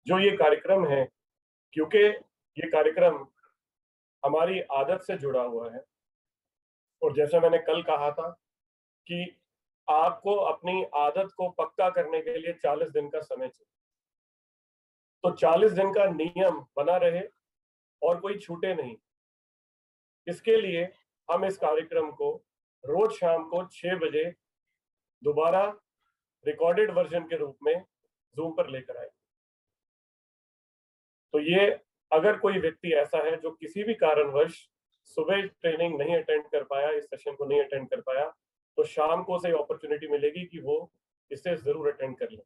जो ये कार्यक्रम है, क्योंकि ये कार्यक्रम हमारी आदत से जुड़ा हुआ है और जैसे मैंने कल कहा था कि आपको अपनी आदत को पक्का करने के लिए 40 दिन का समय चाहिए। तो 40 दिन का नियम बना रहे और कोई छूटे नहीं। इसके लिए हम इस कार्यक्रम को रोज शाम को 6 बजे दोबारा रिकॉर्डेड वर्जन के रूप में जूम पर लेकर आए। तो ये अगर कोई व्यक्ति ऐसा है जो किसी भी कारणवश सुबह ट्रेनिंग नहीं अटेंड कर पाया, इस सेशन को नहीं अटेंड कर पाया, तो शाम को उसे अपॉर्चुनिटी मिलेगी कि वो इसे जरूर अटेंड कर ले।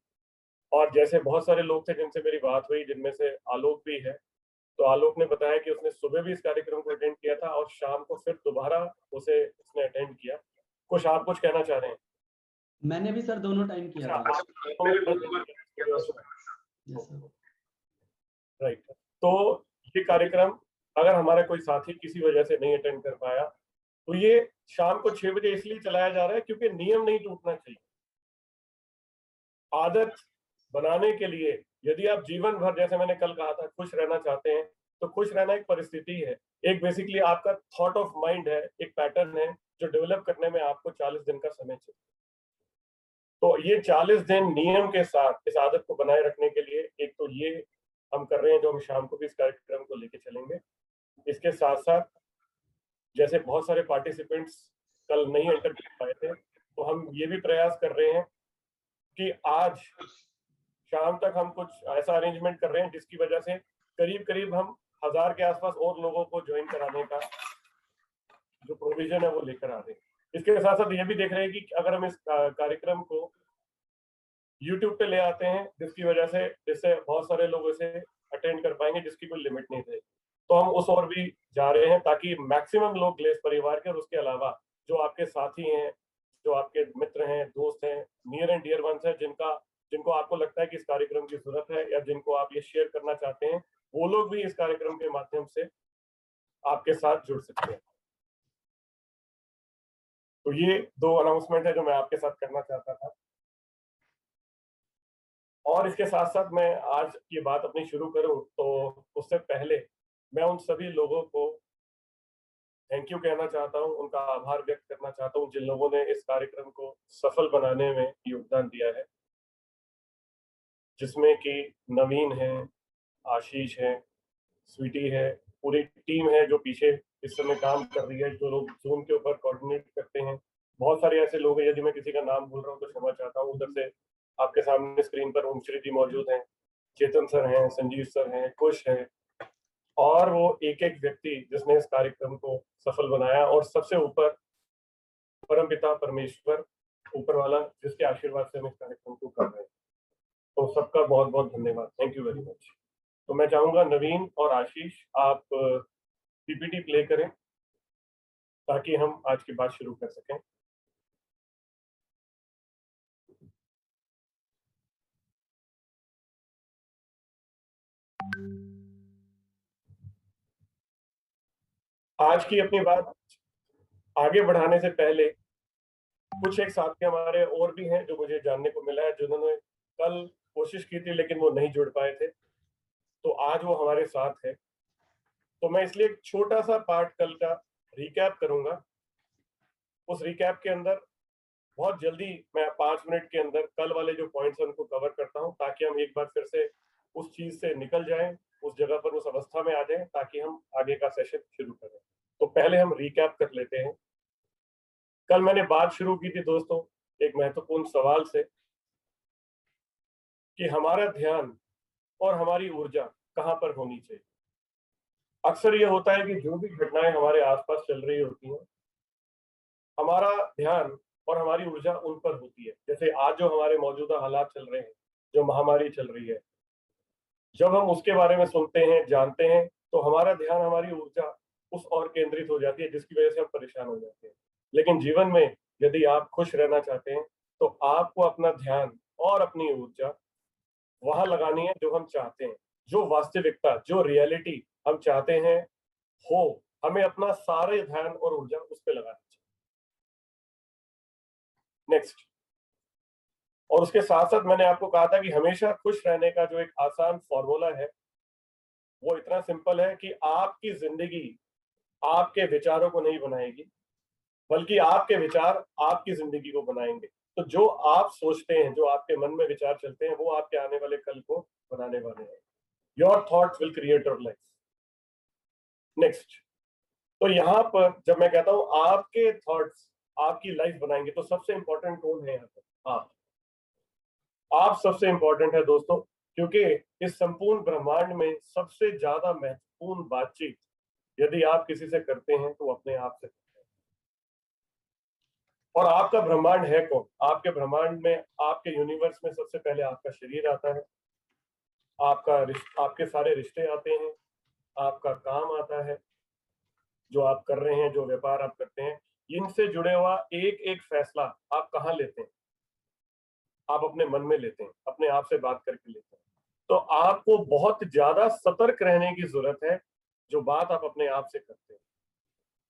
और जैसे बहुत सारे लोग थे जिनसे मेरी बात हुई, जिनमें से आलोक भी है, तो आलोक ने बताया कि उसने सुबह भी इस कार्यक्रम को अटेंड किया था और शाम को फिर दोबारा उसे उसने अटेंड किया। कुछ आप कुछ कहना चाह रहे हैं? मैंने भी सर दोनों टाइम किया था। राइट। तो ये कार्यक्रम अगर हमारा कोई साथी किसी वजह से नहीं अटेंड कर पाया, तो ये शाम को 6 बजे इसलिए चलाया जा रहा है क्योंकि नियम नहीं टूटना चाहिए। आदत बनाने के लिए यदि आप जीवन भर, जैसे मैंने कल कहा था, खुश रहना चाहते हैं, तो खुश रहना एक परिस्थिति है, एक बेसिकली आपका थॉट ऑफ माइंड है, एक पैटर्न है जो डेवलप करने में आपको 40 दिन का समय चाहिए। तो ये 40 दिन नियम के साथ इस आदत को बनाए रखने के लिए एक तो ये हम कर रहे हैं, जो हम शाम को भी इस कार्यक्रम को लेके चलेंगे। इसके साथ साथ जैसे बहुत सारे पार्टिसिपेंट्स कल नहीं एंटर कर पाए थे, तो हम ये भी प्रयास कर रहे हैं कि आज शाम तक हम कुछ ऐसा अरेंजमेंट कर रहे हैं जिसकी वजह से करीब करीब हम 1000 के आसपास और लोगों को ज्वाइन कराने का जो प्रोविजन है वो लेकर आ रहे हैं। इसके साथ साथ ये भी देख रहे हैं कि अगर हम इस कार्यक्रम को यूट्यूब पे ले आते हैं, जिसकी वजह से जिससे बहुत सारे लोग इसे अटेंड कर पाएंगे, जिसकी कोई लिमिट नहीं रहेगी, तो हम उस और भी जा रहे हैं ताकि मैक्सिमम लोग ग्लेस परिवार के और उसके अलावा जो आपके साथी हैं, जो आपके मित्र हैं, दोस्त हैं, नियर एंड डियर वंस हैं, जिनको आपको लगता है कि इस कार्यक्रम की जरूरत है या जिनको आप ये शेयर करना चाहते हैं, वो लोग भी इस कार्यक्रम के माध्यम से आपके साथ जुड़ सकते हैं। तो ये 2 अनाउंसमेंट है जो मैं आपके साथ करना चाहता था। और इसके साथ साथ मैं आज ये बात अपनी शुरू करूं तो उससे पहले मैं उन सभी लोगों को थैंक यू कहना चाहता हूं, उनका आभार व्यक्त करना चाहता हूं जिन लोगों ने इस कार्यक्रम को सफल बनाने में योगदान दिया है, जिसमें कि नवीन है, आशीष है, स्वीटी है, पूरी टीम है जो पीछे इस समय काम कर रही है, जो लोग जूम के ऊपर कोऑर्डिनेट करते हैं। बहुत सारे ऐसे लोग हैं, यदि मैं किसी का नाम भूल रहा हूँ तो क्षमा चाहता हूँ। उधर से आपके सामने स्क्रीन पर ओमश्री जी मौजूद हैं, चेतन सर हैं, संजीव सर हैं, कुश हैं, और वो एक एक व्यक्ति जिसने इस कार्यक्रम को सफल बनाया, और सबसे ऊपर परमपिता परमेश्वर, ऊपर वाला, जिसके आशीर्वाद से हम इस कार्यक्रम को कर रहे हैं। तो सबका बहुत बहुत धन्यवाद, थैंक यू वेरी मच। तो मैं चाहूंगा नवीन और आशीष आप पीपीटी प्ले करें ताकि हम आज की बात शुरू कर सकें। आज की अपनी बात आगे बढ़ाने से पहले कुछ एक साथी हमारे और भी हैं जो मुझे जानने को मिला है, जिन्होंने कल कोशिश की थी लेकिन वो नहीं जुड़ पाए थे, तो आज वो हमारे साथ है। तो मैं इसलिए एक छोटा सा पार्ट कल का रिकैप करूंगा। उस रिकैप के अंदर बहुत जल्दी मैं 5 मिनट के अंदर कल वाले जो पॉइंट्स हैं उनको कवर करता हूं, ताकि हम एक बार फिर से उस चीज से निकल जाएं, उस जगह पर, उस अवस्था में आ जाएं, ताकि हम आगे का सेशन शुरू करें। तो पहले हम रिकैप कर लेते हैं। कल मैंने बात शुरू की थी दोस्तों एक महत्वपूर्ण सवाल से कि हमारा ध्यान और हमारी ऊर्जा कहां पर होनी चाहिए। अक्सर ये होता है कि जो भी घटनाएं हमारे आसपास चल रही होती हैं, हमारा ध्यान और हमारी ऊर्जा उन पर होती है। जैसे आज जो हमारे मौजूदा हालात चल रहे हैं, जो महामारी चल रही है, जब हम उसके बारे में सुनते हैं, जानते हैं, तो हमारा ध्यान, हमारी ऊर्जा उस और केंद्रित हो जाती है, जिसकी वजह से हम परेशान हो जाते हैं। लेकिन जीवन में यदि आप खुश रहना चाहते हैं, तो आपको अपना ध्यान और अपनी ऊर्जा वहां लगानी है जो हम चाहते हैं, जो वास्तविकता, जो रियलिटी हम चाहते हैं हो, हमें अपना सारे ध्यान और ऊर्जा उस पर लगानी चाहिए। नेक्स्ट, और उसके साथ साथ मैंने आपको कहा था कि हमेशा खुश रहने का जो एक आसान फॉर्मूला है वो इतना सिंपल है कि आपकी जिंदगी आपके विचारों को नहीं बनाएगी, बल्कि आपके विचार आपकी जिंदगी को बनाएंगे। तो जो आप सोचते हैं, जो आपके मन में विचार चलते हैं, वो आपके आने वाले कल को बनाने वाले हैं। Your thoughts will create your life. Next, तो यहाँ पर जब मैं कहता हूं आपके थॉट्स आपकी लाइफ बनाएंगे, तो सबसे इंपॉर्टेंट कौन है यहाँ पर? आप सबसे इंपॉर्टेंट है दोस्तों, क्योंकि इस संपूर्ण ब्रह्मांड में सबसे ज्यादा महत्वपूर्ण बातचीत यदि आप किसी से करते हैं तो अपने आप से करते हैं। और आपका ब्रह्मांड है कौन? आपके ब्रह्मांड में, आपके यूनिवर्स में सबसे पहले आपका शरीर आता है, आपके सारे रिश्ते आते हैं, आपका काम आता है, जो आप कर रहे हैं, जो व्यापार आप करते हैं, इनसे जुड़े हुआ एक एक फैसला आप कहाँ लेते हैं? आप अपने मन में लेते हैं, अपने आप से बात करके लेते हैं। तो आपको बहुत ज्यादा सतर्क रहने की जरूरत है जो बात आप अपने आप से करते हैं,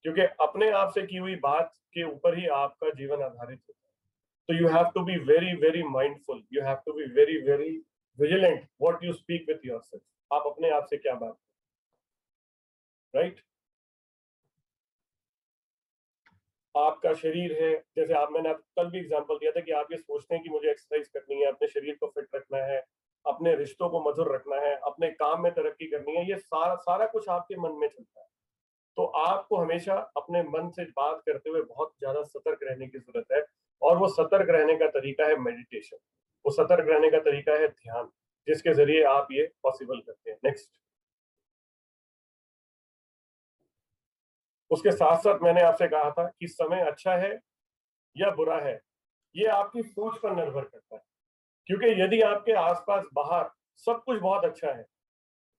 क्योंकि अपने आप से की हुई बात के ऊपर ही आपका जीवन आधारित होता है। तो you have to be very very mindful, you have to be very very vigilant what you speak with yourself. आप अपने आप से क्या बात करते हैं, राइट? आपका शरीर है, जैसे आप, मैंने आपको कल भी एग्जांपल दिया था कि आप ये सोचते हैं कि मुझे एक्सरसाइज करनी है, अपने शरीर को फिट रखना है, अपने रिश्तों को मधुर रखना है, अपने काम में तरक्की करनी है, ये सारा सारा कुछ आपके मन में चलता है। तो आपको हमेशा अपने मन से बात करते हुए बहुत ज्यादा सतर्क रहने की जरूरत है। और वो सतर्क रहने का तरीका है मेडिटेशन, वो सतर्क रहने का तरीका है ध्यान, जिसके जरिए आप ये पॉसिबल करते हैं। नेक्स्ट, उसके साथ साथ मैंने आपसे कहा था कि समय अच्छा है या बुरा है, ये आपकी सोच पर निर्भर करता है। क्योंकि यदि आपके आसपास बाहर सब कुछ बहुत अच्छा है,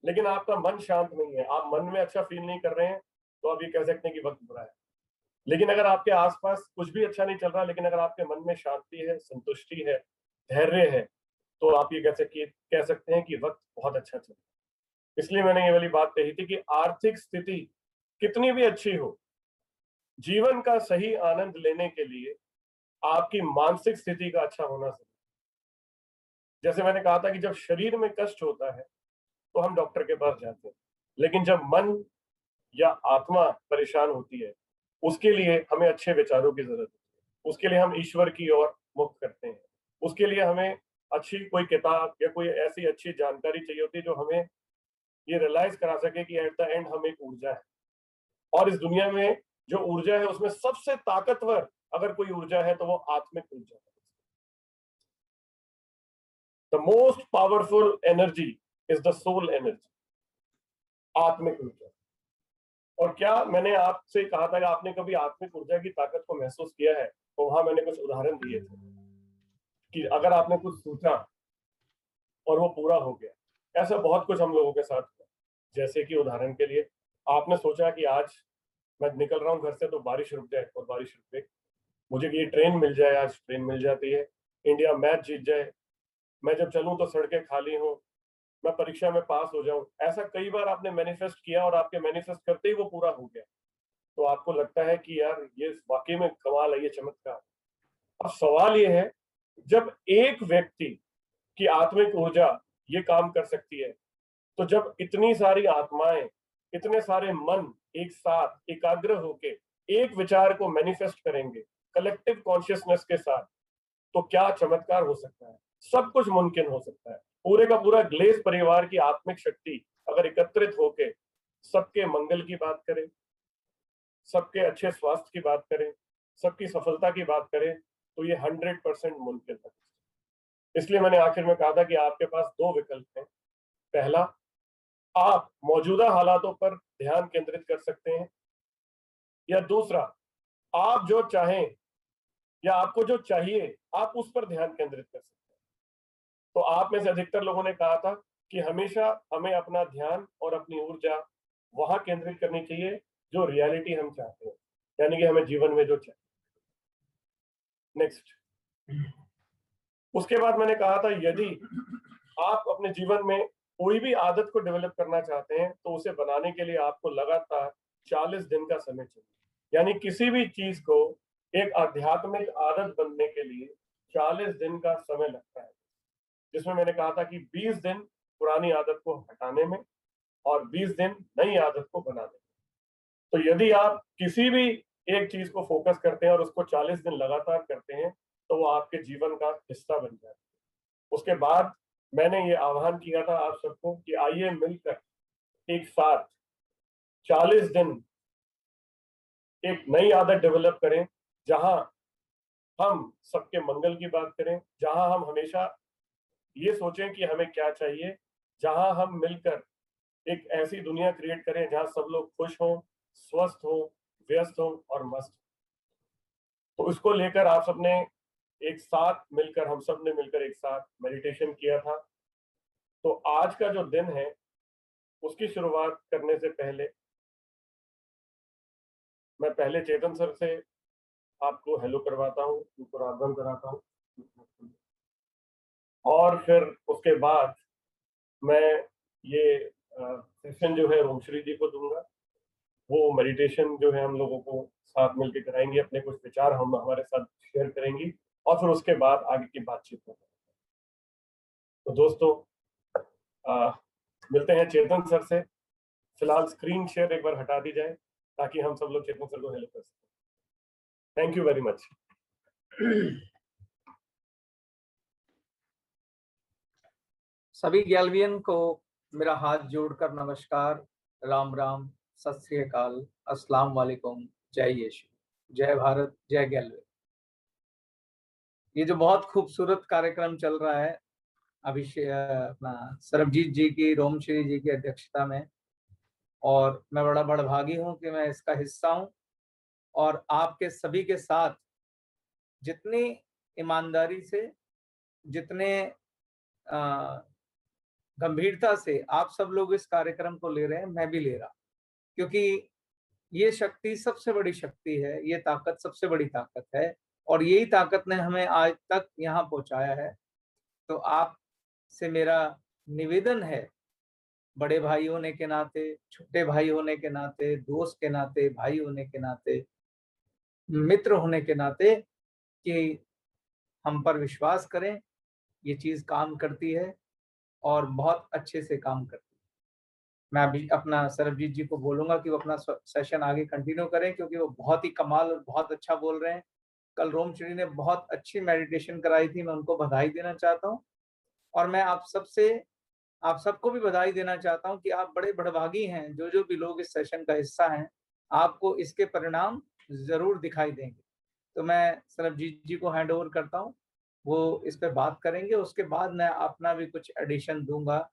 लेकिन आपका मन शांत नहीं है, आप मन में अच्छा फील नहीं कर रहे हैं, तो आप ये कह सकते हैं कि वक्त बुरा है। लेकिन अगर आपके आसपास कुछ भी अच्छा नहीं चल रहा, लेकिन अगर आपके मन में शांति है, संतुष्टि है, धैर्य है, तो आप ये कह सकते हैं कि वक्त बहुत अच्छा चल रहा है। इसलिए मैंने ये वाली बात कही थी कि आर्थिक स्थिति कितनी भी अच्छी हो, जीवन का सही आनंद लेने के लिए आपकी मानसिक स्थिति का अच्छा होना जरूरी। जैसे मैंने कहा था कि जब शरीर में कष्ट होता है तो हम डॉक्टर के पास जाते हैं, लेकिन जब मन या आत्मा परेशान होती है, उसके लिए हमें अच्छे विचारों की जरूरत है, उसके लिए हम ईश्वर की ओर मुख करते हैं, उसके लिए हमें अच्छी कोई किताब या कोई ऐसी अच्छी जानकारी चाहिए होती है जो हमें ये रियलाइज करा सके कि एट द एंड हम एक ऊर्जा है। और इस दुनिया में जो ऊर्जा है उसमें सबसे ताकतवर अगर कोई ऊर्जा है तो वो आत्मिक ऊर्जा है। The most powerful energy is the soul energy, आत्मिक ऊर्जा। और क्या मैंने आपसे कहा था कि आपने कभी आत्मिक ऊर्जा की ताकत को महसूस किया है? तो वहां मैंने कुछ उदाहरण दिए थे कि अगर आपने कुछ सोचा और वो पूरा हो गया, ऐसा बहुत कुछ हम लोगों के साथ हुआ। जैसे कि उदाहरण के लिए, आपने सोचा कि आज मैं निकल रहा हूँ घर से तो बारिश रुक जाए, और बारिश रुक गई। मुझे ये ट्रेन मिल जाए, आज ट्रेन मिल जाती है। इंडिया मैच जीत जाए, मैं जब चलूं तो सड़कें खाली हों, मैं परीक्षा में पास हो जाऊं। ऐसा कई बार आपने मैनिफेस्ट किया और आपके मैनिफेस्ट करते ही वो पूरा हो गया। तो आपको लगता है कि यार ये वाकई में कमाल है, ये चमत्कार। अब सवाल ये है, जब एक व्यक्ति की आत्मिक ऊर्जा ये काम कर सकती है, तो जब इतनी सारी आत्माएं, इतने सारे मन एक साथ एकाग्र होके एक विचार को मैनिफेस्ट करेंगे कलेक्टिव कॉन्शियसनेस के साथ, तो क्या चमत्कार हो सकता है? सब कुछ मुमकिन हो सकता है। पूरे का पूरा ग्लेस परिवार की आत्मिक शक्ति अगर एकत्रित होके सबके मंगल की बात करे, सबके अच्छे स्वास्थ्य की बात करें, सबकी सफलता की बात करें, तो ये 100% मुमकिन है। इसलिए मैंने आखिर में कहा था कि आपके पास दो विकल्प हैं। पहला, आप मौजूदा हालातों पर ध्यान केंद्रित कर सकते हैं, या दूसरा, आप जो चाहें या आपको जो चाहिए आप उस पर ध्यान केंद्रित कर सकते हैं। तो आप में से अधिकतर लोगों ने कहा था कि हमेशा हमें अपना ध्यान और अपनी ऊर्जा वहां केंद्रित करनी चाहिए जो रियलिटी हम चाहते हैं, यानी कि हमें जीवन में जो चाहिए। नेक्स्ट, उसके बाद मैंने कहा था यदि आप अपने जीवन में कोई भी आदत को डेवलप करना चाहते हैं तो उसे बनाने के लिए आपको लगातार 40 दिन का समय चाहिए। यानी किसी भी चीज को एक आध्यात्मिक आदत बनने के लिए 40 दिन का समय लगता है, जिसमें मैंने कहा था कि 20 दिन पुरानी आदत को हटाने में और 20 दिन नई आदत को बनाने में। तो यदि आप किसी भी एक चीज को फोकस करते हैं और उसको 40 दिन लगातार करते हैं तो वो आपके जीवन का हिस्सा बन जाता है। उसके बाद मैंने ये आह्वान किया था आप सबको कि आइए मिलकर एक साथ 40 दिन एक नई आदत डेवलप करें, जहां हम सबके मंगल की बात करें, जहां हम हमेशा ये सोचें कि हमें क्या चाहिए, जहां हम मिलकर एक ऐसी दुनिया क्रिएट करें जहां सब लोग खुश हों, स्वस्थ हों, व्यस्त हों और मस्त। तो उसको लेकर आप सबने एक साथ मिलकर, हम सब ने मिलकर एक साथ मेडिटेशन किया था। तो आज का जो दिन है उसकी शुरुआत करने से पहले मैं पहले चेतन सर से आपको हेलो करवाता हूँ, उनको राम कराता हूँ, और फिर उसके बाद मैं ये सेशन जो है रोमश्री जी को दूंगा। वो मेडिटेशन जो है हम लोगों को साथ मिलकर कराएंगे, अपने कुछ विचार हम हमारे साथ शेयर करेंगी और फिर उसके बाद आगे की बातचीत होगी। तो दोस्तों मिलते हैं चेतन सर से। फिलहाल स्क्रीन शेयर एक बार हटा दी जाए ताकि हम सब लोग चेतन सर को हेल्प कर सकें। Thank you very much. सभी ग्यालवियन को मेरा हाथ जोड़कर नमस्कार, राम राम, सत श्री अकाल, अस्सलाम वालेकुम, जय यीशु, जय भारत, जय ग्यालवे। ये जो बहुत खूबसूरत कार्यक्रम चल रहा है अपना सरबजीत जी की, रोमश्री जी की अध्यक्षता में, और मैं बड़ा बड़भागी हूँ कि मैं इसका हिस्सा हूँ और आपके सभी के साथ जितनी ईमानदारी से, जितने गंभीरता से आप सब लोग इस कार्यक्रम को ले रहे हैं, मैं भी ले रहा, क्योंकि ये शक्ति सबसे बड़ी शक्ति है, ये ताकत सबसे बड़ी ताकत है और यही ताकत ने हमें आज तक यहाँ पहुंचाया है। तो आप से मेरा निवेदन है, बड़े भाई होने के नाते, छोटे भाई होने के नाते, दोस्त के नाते, भाई होने के नाते, मित्र होने के नाते, कि हम पर विश्वास करें। ये चीज काम करती है और बहुत अच्छे से काम करती है। मैं अभी अपना सरबजीत जी को बोलूंगा कि वो अपना सेशन आगे कंटिन्यू करें, क्योंकि वो बहुत ही कमाल और बहुत अच्छा बोल रहे हैं। कल रोमश्री ने बहुत अच्छी मेडिटेशन कराई थी, मैं उनको बधाई देना चाहता हूँ। और मैं आप सबको भी बधाई देना चाहता हूँ कि आप बड़े बड़भागी हैं। जो भी लोग इस सेशन का हिस्सा हैं, आपको इसके परिणाम जरूर दिखाई देंगे। तो मैं सरबजीत जी को हैंड ओवर करता हूँ, वो इस पर बात करेंगे। उसके बाद मैं अपना भी कुछ एडिशन दूंगा,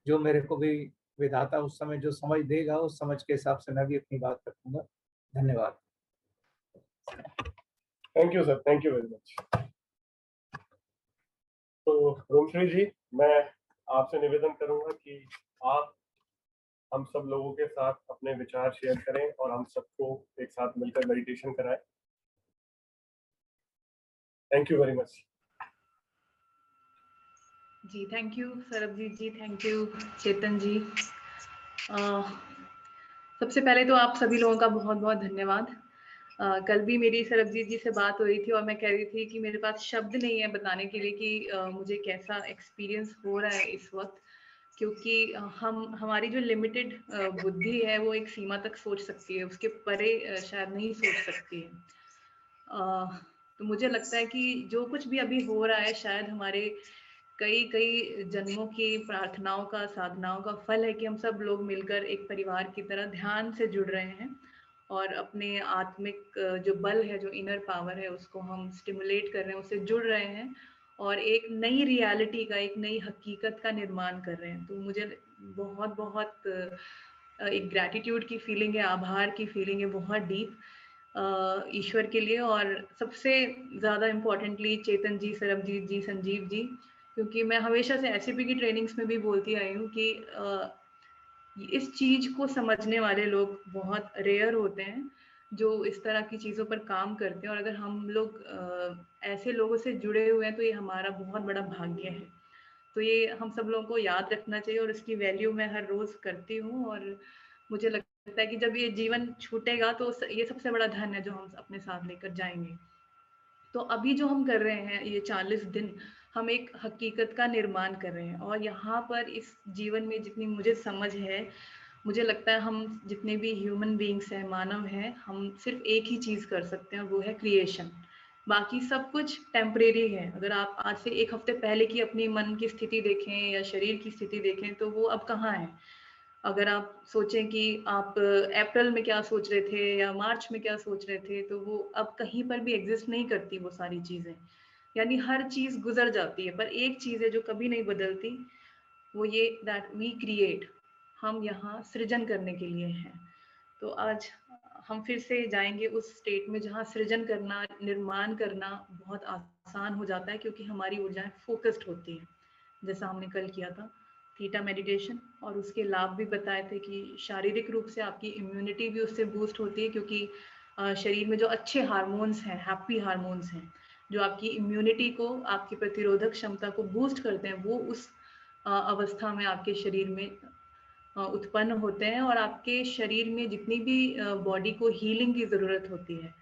जो मेरे को भी विधाता उस समय जो समझ देगा, उस समझ के हिसाब से मैं भी अपनी बात रखूंगा। धन्यवाद। Thank you sir, thank you very much. तो रोमश्री जी, मैं आपसे निवेदन करूंगा कि आप हम सब लोगों के साथ अपने विचार शेयर करें और हम सबको एक साथ मिलकर मेडिटेशन कराएं। Thank you very much. जी thank you Sarabjit ji, thank you Chetan ji. सबसे पहले तो आप सभी लोगों का बहुत बहुत धन्यवाद। कल भी मेरी सरबजीत जी से बात हो रही थी और मैं कह रही थी कि मेरे पास शब्द नहीं है बताने के लिए कि मुझे कैसा एक्सपीरियंस हो रहा है इस वक्त, क्योंकि हमारी जो लिमिटेड बुद्धि है वो एक सीमा तक सोच सकती है, उसके परे शायद नहीं सोच सकती है। तो मुझे लगता है कि जो कुछ भी अभी हो रहा है शायद हमारे कई जन्मों की प्रार्थनाओं का, साधनाओं का फल है कि हम सब लोग मिलकर एक परिवार की तरह ध्यान से जुड़ रहे हैं और अपने आत्मिक जो बल है, जो इनर पावर है, उसको हम स्टिमुलेट कर रहे हैं, उससे जुड़ रहे हैं और एक नई रियलिटी का, एक नई हकीकत का निर्माण कर रहे हैं। तो मुझे बहुत बहुत एक ग्रैटिट्यूड की फीलिंग है, आभार की फीलिंग है बहुत डीप ईश्वर के लिए, और सबसे ज़्यादा इम्पोर्टेंटली चेतन जी, सरबजीत जी, संजीव जी, क्योंकि मैं हमेशा से एससीपी की ट्रेनिंग्स में भी बोलती आई हूँ कि इस चीज़ को समझने वाले लोग बहुत रेयर होते हैं जो इस तरह की चीज़ों पर काम करते हैं, और अगर हम लोग ऐसे लोगों से जुड़े हुए हैं तो ये हमारा बहुत बड़ा भाग्य है। तो ये हम सब लोगों को याद रखना चाहिए और इसकी वैल्यू मैं हर रोज़ करती हूँ। और मुझे लगता है कि जब ये जीवन छूटेगा तो ये सबसे बड़ा धन है जो हम अपने साथ लेकर जाएंगे। तो अभी जो हम कर रहे हैं ये 40 दिन, हम एक हकीकत का निर्माण कर रहे हैं। और यहाँ पर इस जीवन में जितनी मुझे समझ है, मुझे लगता है हम जितने भी ह्यूमन बीइंग्स हैं, मानव हैं, हम सिर्फ एक ही चीज़ कर सकते हैं, वो है क्रिएशन। बाकी सब कुछ टेम्परेरी है। अगर आप आज से 1 हफ्ते पहले की अपनी मन की स्थिति देखें या शरीर की स्थिति देखें तो वो अब कहाँ है। अगर आप सोचें कि आप अप्रैल में क्या सोच रहे थे या मार्च में क्या सोच रहे थे, तो वो अब कहीं पर भी एग्जिस्ट नहीं करती वो सारी चीज़ें। यानी हर चीज़ गुजर जाती है, पर एक चीज़ है जो कभी नहीं बदलती, वो ये दैट वी क्रिएट। हम यहाँ सृजन करने के लिए हैं। तो आज हम फिर से जाएंगे उस स्टेट में जहाँ सृजन करना, निर्माण करना बहुत आसान हो जाता है, क्योंकि हमारी ऊर्जाएं फोकस्ड होती हैं, जैसा हमने कल किया था थीटा मेडिटेशन। और उसके लाभ भी बताए थे कि शारीरिक रूप से आपकी इम्यूनिटी भी उससे बूस्ट होती है, क्योंकि शरीर में जो अच्छे हार्मोन्स हैं, हैप्पी हार्मोन्स हैं, जो आपकी इम्यूनिटी को, आपकी प्रतिरोधक क्षमता को बूस्ट करते हैं, वो उस अवस्था में आपके शरीर में उत्पन्न होते हैं। और आपके शरीर में जितनी भी बॉडी को हीलिंग की ज़रूरत होती है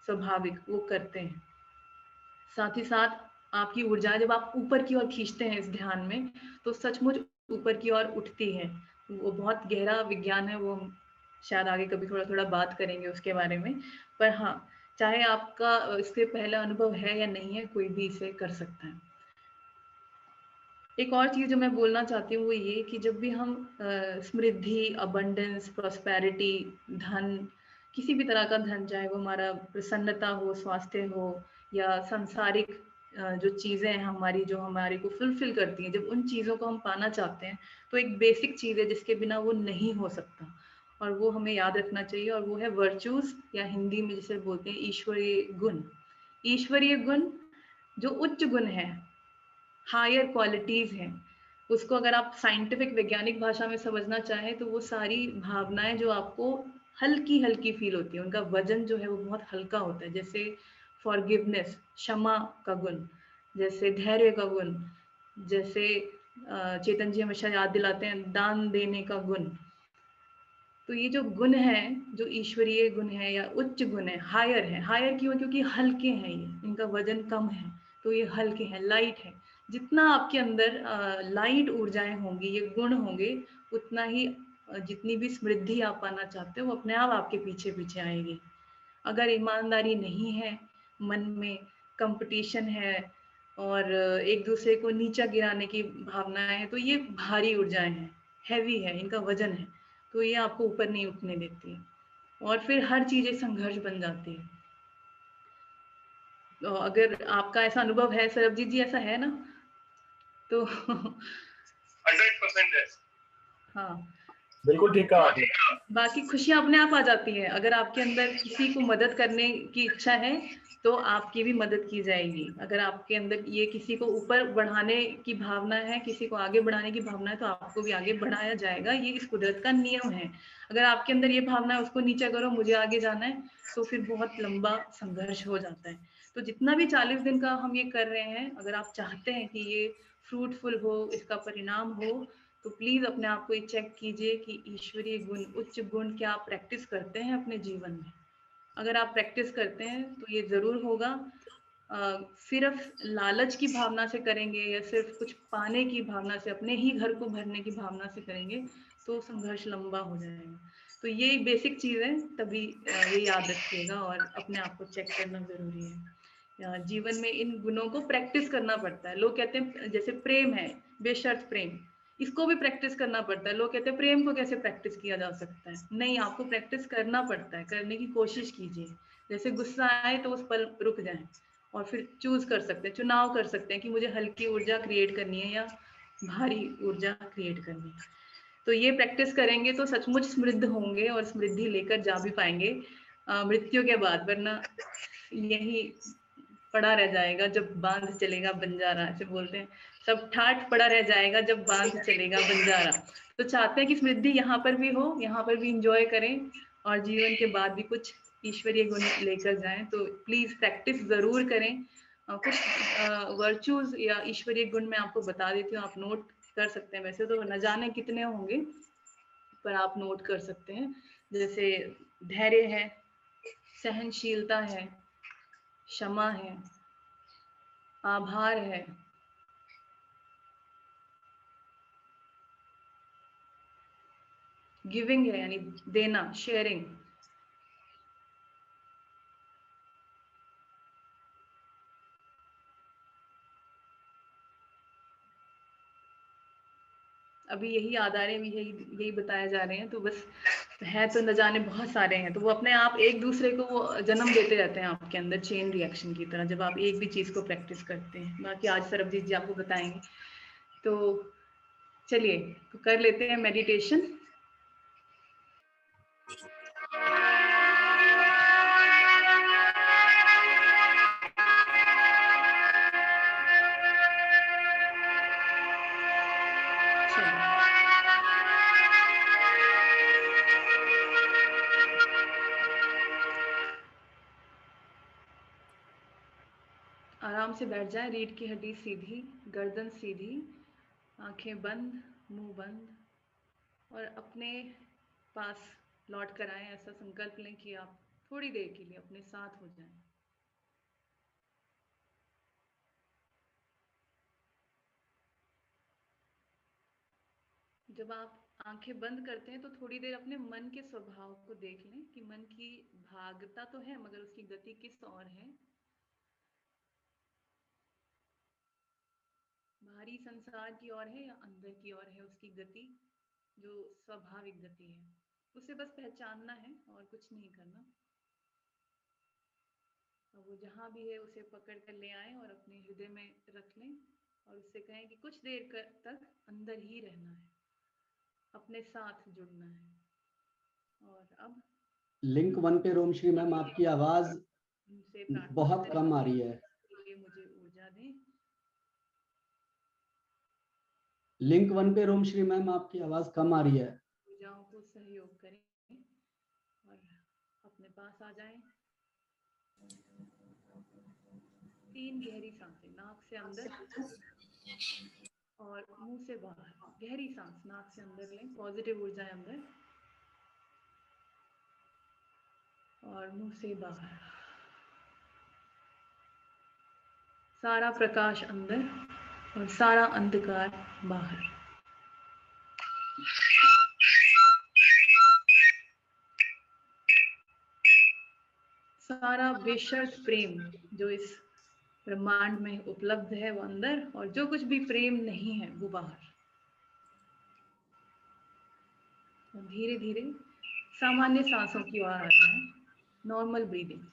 स्वाभाविक, वो करते हैं। साथ ही साथ आपकी ऊर्जा जब आप ऊपर की ओर खींचते हैं इस ध्यान में, तो सचमुच ऊपर की ओर उठती है। वो बहुत गहरा विज्ञान है, वो हम शायद आगे कभी थोड़ा थोड़ा बात करेंगे उसके बारे में। पर हाँ, चाहे आपका इससे पहला अनुभव है या नहीं है, कोई भी इसे कर सकता है। एक और चीज़ जो मैं बोलना चाहती हूँ वो ये कि जब भी हम समृद्धि, अबंडेंस, प्रॉस्पेरिटी, धन, किसी भी तरह का धन, चाहे वो हमारा प्रसन्नता हो, स्वास्थ्य हो, या सांसारिक जो चीज़ें हैं हमारी, जो हमारे को फुलफिल करती हैं, जब उन चीज़ों को हम पाना चाहते हैं, तो एक बेसिक चीज़ है जिसके बिना वो नहीं हो सकता, और वो हमें याद रखना चाहिए, और वो है वर्चूज, या हिंदी में जिसे बोलते हैं ईश्वरीय गुण। ईश्वरीय गुण जो उच्च गुण है, हायर क्वालिटीज हैं, उसको अगर आप साइंटिफिक वैज्ञानिक भाषा में समझना चाहें तो वो सारी भावनाएं जो आपको हल्की हल्की फील होती है, उनका वजन जो है वो बहुत हल्का होता है। जैसे फॉरगिवनेस, क्षमा का गुण, जैसे धैर्य का गुण, जैसे चेतन जी हमेशा याद दिलाते हैं दान देने का गुण। तो ये जो गुण है, जो ईश्वरीय गुण है या उच्च गुण है, हायर क्यों? क्योंकि हल्के हैं, ये इनका वजन कम है, तो ये हल्के हैं, लाइट है। जितना आपके अंदर लाइट ऊर्जाएं होंगी, ये गुण होंगे, उतना ही जितनी भी समृद्धि आप पाना चाहते हो वो अपने आप आपके पीछे पीछे आएगी। अगर ईमानदारी नहीं है मन में, कंपटीशन है, और एक दूसरे को नीचा गिराने की भावनाएं हैं, तो ये भारी ऊर्जाएं हैं, हैवी है, इनका वजन है, तो ये आपको ऊपर नहीं उठने देती है, और फिर हर चीज एक संघर्ष बन जाती है। तो अगर आपका ऐसा अनुभव है, सरबजीत जी ऐसा है ना, तो 100% है। हाँ, बिल्कुल ठीक कहा आपने। बाकी खुशियां अपने आप आ जाती है। अगर आपके अंदर किसी को मदद करने की इच्छा है तो आपकी भी मदद की जाएगी। अगर आपके अंदर ये किसी को ऊपर बढ़ाने की भावना है, किसी को आगे बढ़ाने की भावना है, तो आपको भी आगे बढ़ाया जाएगा। ये इस कुदरत का नियम है। अगर आपके अंदर ये भावना है उसको नीचा करो, मुझे आगे जाना है, तो फिर बहुत लंबा संघर्ष हो जाता है। तो जितना भी 40 दिन का हम ये कर रहे हैं, अगर आप चाहते हैं कि ये फ्रूटफुल हो, इसका परिणाम हो, तो प्लीज अपने आप को ये चेक कीजिए कि ईश्वरीय गुण, उच्च गुण क्या आप प्रैक्टिस करते हैं अपने जीवन में। अगर आप प्रैक्टिस करते हैं तो ये जरूर होगा। सिर्फ लालच की भावना से करेंगे या सिर्फ कुछ पाने की भावना से, अपने ही घर को भरने की भावना से करेंगे, तो संघर्ष लंबा हो जाएगा। तो ये बेसिक चीज है, तभी ये याद रखिएगा और अपने आप को चेक करना जरूरी है। जीवन में इन गुणों को प्रैक्टिस करना पड़ता है। लोग कहते हैं जैसे प्रेम है, बेशर्त प्रेम, इसको भी प्रैक्टिस करना पड़ता है। लोग कहते हैं प्रेम को कैसे प्रैक्टिस किया जा सकता है? नहीं, आपको प्रैक्टिस करना पड़ता है, करने की कोशिश कीजिए। जैसे गुस्सा आए तो उस पल रुक जाएं और फिर चूज कर सकते हैं, चुनाव कर सकते हैं कि मुझे हल्की ऊर्जा क्रिएट करनी है या भारी ऊर्जा क्रिएट करनी है। तो ये प्रैक्टिस करेंगे तो सचमुच समृद्ध होंगे और समृद्धि लेकर जा भी पाएंगे मृत्यु के बाद, वरना यही पड़ा रह जाएगा। जब बांध चलेगा बंजारा, ऐसे बोलते हैं, सब ठाठ पड़ा रह जाएगा जब बांध चलेगा बंजारा। तो चाहते हैं कि समृद्धि यहाँ पर भी हो, यहाँ पर भी इंजॉय करें, और जीवन के बाद भी कुछ ईश्वरीय गुण लेकर जाएं। तो प्लीज प्रैक्टिस जरूर करें। कुछ वर्चूज या ईश्वरीय गुण मैं आपको बता देती हूँ, आप नोट कर सकते हैं। वैसे तो न जाने कितने होंगे, पर आप नोट कर सकते हैं। जैसे धैर्य है, सहनशीलता है, क्षमा है, आभार है, गिविंग है यानी देना, शेयरिंग, अभी यही याद आ रहे हैं, यही बताया जा रहे हैं, तो बस है तो न जाने बहुत सारे हैं, तो वो अपने आप एक दूसरे को वो जन्म देते रहते हैं आपके अंदर चेन रिएक्शन की तरह, जब आप एक भी चीज को प्रैक्टिस करते हैं। बाकी आज सरबजीत जी आपको बताएंगे। तो चलिए तो कर लेते हैं मेडिटेशन। आराम से बैठ जाएं, रीढ़ की हड्डी सीधी, गर्दन सीधी, आंखें बंद, मुंह बंद, और अपने पास लौट कर आए। ऐसा संकल्प लें कि आप थोड़ी देर के लिए अपने साथ हो जाएं। जब आप आंखें बंद करते हैं तो थोड़ी देर अपने मन के स्वभाव को देख लें कि मन की भागता तो है मगर उसकी गति किस ओर है। बाहरी संसार की ओर है या अंदर की ओर है उसकी गति, जो स्वाभाविक गति है, उसे बस पहचानना है और कुछ नहीं करना। और वो जहाँ भी है उसे पकड़ कर ले आए और अपने हृदय में रख लें और उससे कहें कि कुछ देर तक अंदर ही रहना है, अपने साथ जुड़ना है। और अब लिंक 1 पे रोमश्री मैम आपकी आवाज उनसे प्रार्थना बहुत करें कम आ रही है। कि मुझे ऊर्जा दें। लिंक 1 पे रोमश्री मैम आपकी आवाज कम आ रही है। ऊर्जाओं को सहयोग करें और अपने पास आ जाएं। 3 गहरी सांसें, नाक से अंदर और मुंह से बाहर। गहरी सांस नाक से अंदर लें, पॉजिटिव ऊर्जा अंदर, और मुंह से बाहर। सारा प्रकाश अंदर और सारा अंधकार बाहर। सारा बेशर्त प्रेम जो इस ब्रह्मांड में उपलब्ध है वो अंदर, और जो कुछ भी प्रेम नहीं है वो बाहर। धीरे धीरे सामान्य सांसों की ओर आता है, नॉर्मल ब्रीदिंग।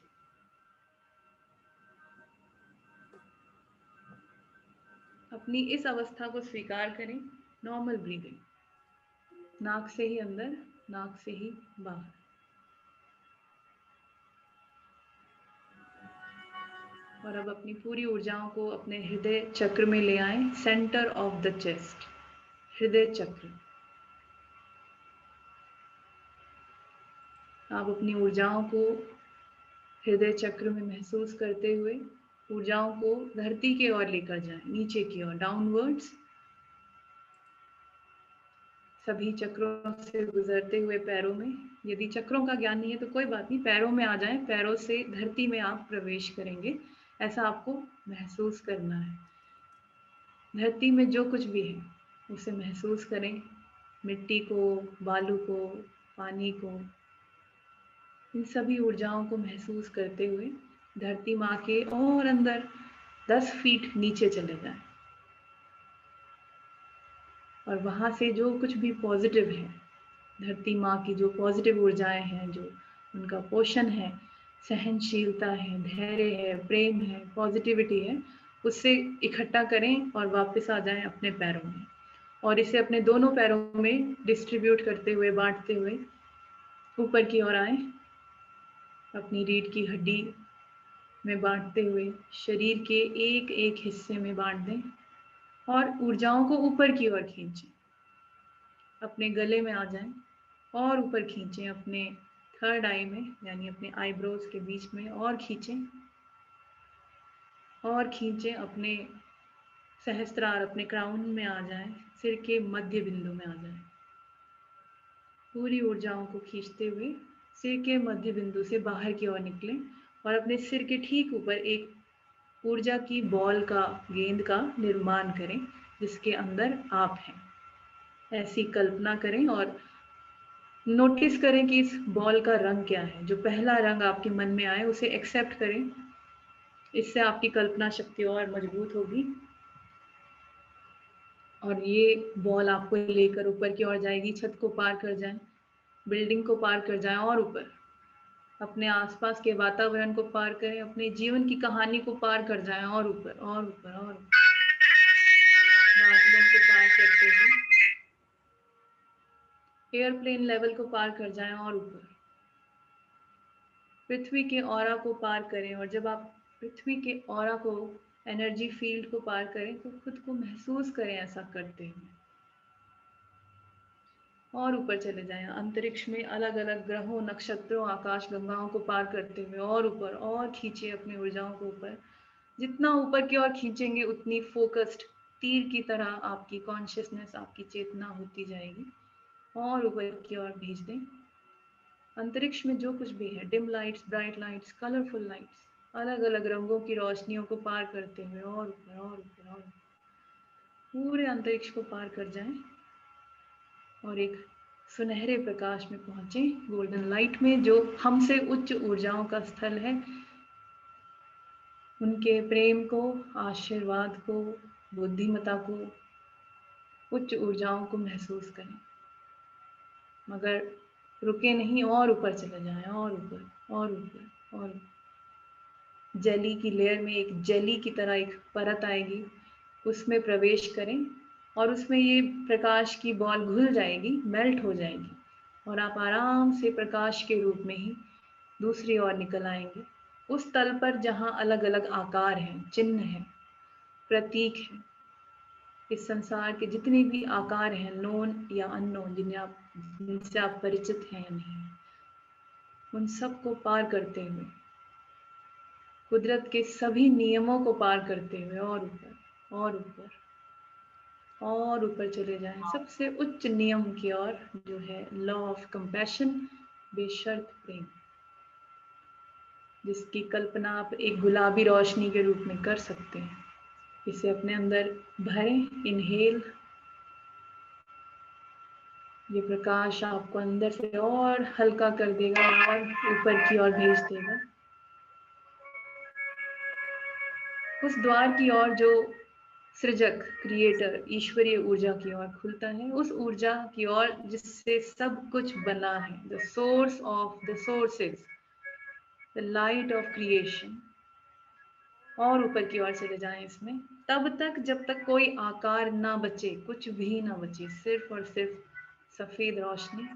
अपनी इस अवस्था को स्वीकार करें, नॉर्मल ब्रीदिंग, नाक से ही अंदर, नाक से ही बाहर। और अब अपनी पूरी ऊर्जाओं को अपने हृदय चक्र में ले आएं, सेंटर ऑफ द चेस्ट, हृदय चक्र। आप अपनी ऊर्जाओं को हृदय चक्र में महसूस करते हुए ऊर्जाओं को धरती की ओर लेकर जाएं, नीचे की ओर, डाउनवर्ड्स। सभी चक्रों से गुजरते हुए पैरों में, यदि चक्रों का ज्ञान नहीं है तो कोई बात नहीं, पैरों में आ जाएं, पैरों से धरती में आप प्रवेश करेंगे, ऐसा आपको महसूस करना है। धरती में जो कुछ भी है उसे महसूस करें, मिट्टी को, बालू को, पानी को, इन सभी ऊर्जाओं को महसूस करते हुए धरती माँ के और अंदर 10 फीट नीचे चले जाएं। और वहाँ से जो कुछ भी पॉजिटिव है, धरती माँ की जो पॉजिटिव ऊर्जाएं हैं, जो उनका पोषण है, सहनशीलता है, धैर्य है, प्रेम है, पॉजिटिविटी है, उससे इकट्ठा करें और वापस आ जाएं अपने पैरों में। और इसे अपने दोनों पैरों में डिस्ट्रीब्यूट करते हुए, बांटते हुए ऊपर की ओर आए, अपनी रीढ़ की हड्डी में बांटते हुए शरीर के एक एक हिस्से में बांट दें और ऊर्जाओं को ऊपर की ओर खींचें। अपने गले में आ जाएं और ऊपर खींचें, अपने थर्ड आई में यानी अपने आईब्रोज के बीच में, और खींचें और खींचें, अपने सहस्त्रार, अपने क्राउन में आ जाएं, सिर के मध्य बिंदु में आ जाएं। पूरी ऊर्जाओं को खींचते हुए सिर के मध्य बिंदु से बाहर की ओर निकलें और अपने सिर के ठीक ऊपर एक ऊर्जा की बॉल का, गेंद का निर्माण करें जिसके अंदर आप हैं। ऐसी कल्पना करें और नोटिस करें कि इस बॉल का रंग क्या है। जो पहला रंग आपके मन में आए उसे एक्सेप्ट करें। इससे आपकी कल्पना शक्ति और मजबूत होगी और ये बॉल आपको लेकर ऊपर की ओर जाएगी। छत को पार कर जाए, बिल्डिंग को पार कर जाए और ऊपर अपने आसपास के वातावरण को पार करें, अपने जीवन की कहानी को पार कर जाएं और ऊपर और ऊपर और ऊपर, बादलों को पार करते हुए एयरप्लेन लेवल को पार कर जाएं और ऊपर पृथ्वी के ऑरा को पार करें। और जब आप पृथ्वी के ऑरा को, एनर्जी फील्ड को पार करें तो खुद को महसूस करें ऐसा करते हुए और ऊपर चले जाएं। अंतरिक्ष में अलग अलग ग्रहों, नक्षत्रों, आकाश गंगाओं को पार करते हुए और ऊपर और खींचे अपनी ऊर्जाओं को ऊपर। जितना ऊपर की ओर खींचेंगे उतनी फोकस्ड तीर की तरह आपकी कॉन्शियसनेस, आपकी चेतना होती जाएगी और ऊपर की ओर भेज दें। अंतरिक्ष में जो कुछ भी है, dim lights, bright lights, colourful lights, अलग अलग रंगों की रोशनियों को पार करते हुए और ऊपर और ऊपर और पूरे अंतरिक्ष को पार कर जाएं और एक सुनहरे प्रकाश में पहुंचे, गोल्डन लाइट में, जो हमसे उच्च ऊर्जाओं का स्थल है। उनके प्रेम को, आशीर्वाद को, बुद्धिमत्ता को, उच्च ऊर्जाओं को महसूस करें, मगर रुके नहीं और ऊपर चले जाएं और ऊपर और ऊपर और जेली की लेयर में एक जेली की तरह एक परत आएगी, उसमें प्रवेश करें और उसमें ये प्रकाश की बॉल घुल जाएगी, मेल्ट हो जाएगी और आप आराम से प्रकाश के रूप में ही दूसरी ओर निकल आएंगे, उस तल पर जहां अलग अलग आकार हैं, चिन्ह हैं, प्रतीक हैं। इस संसार के जितने भी आकार हैं, नोन या अननोन, जिनसे आप परिचित हैं या नहीं, उन सब को पार करते हुए, कुदरत के सभी नियमों को पार करते हुए और ऊपर और ऊपर और ऊपर चले जाएं, सबसे उच्च नियम की ओर, जो है लॉ ऑफ कंपैशन, बेशर्त प्रेम, जिसकी कल्पना आप एक गुलाबी रोशनी के रूप में कर सकते हैं। इसे अपने अंदर भरें, इनहेल। ये प्रकाश आपको अंदर से और हल्का कर देगा और ऊपर की ओर भेज देगा, उस द्वार की ओर जो सृजक, क्रिएटर, ईश्वरीय ऊर्जा की ओर खुलता है, उस ऊर्जा की ओर जिससे सब कुछ बना है, the source of the sources, the light of creation. और ऊपर की ओर चले जाएं इसमें, तब तक जब तक कोई आकार ना बचे, कुछ भी ना बचे, सिर्फ और सिर्फ सफेद रोशनी।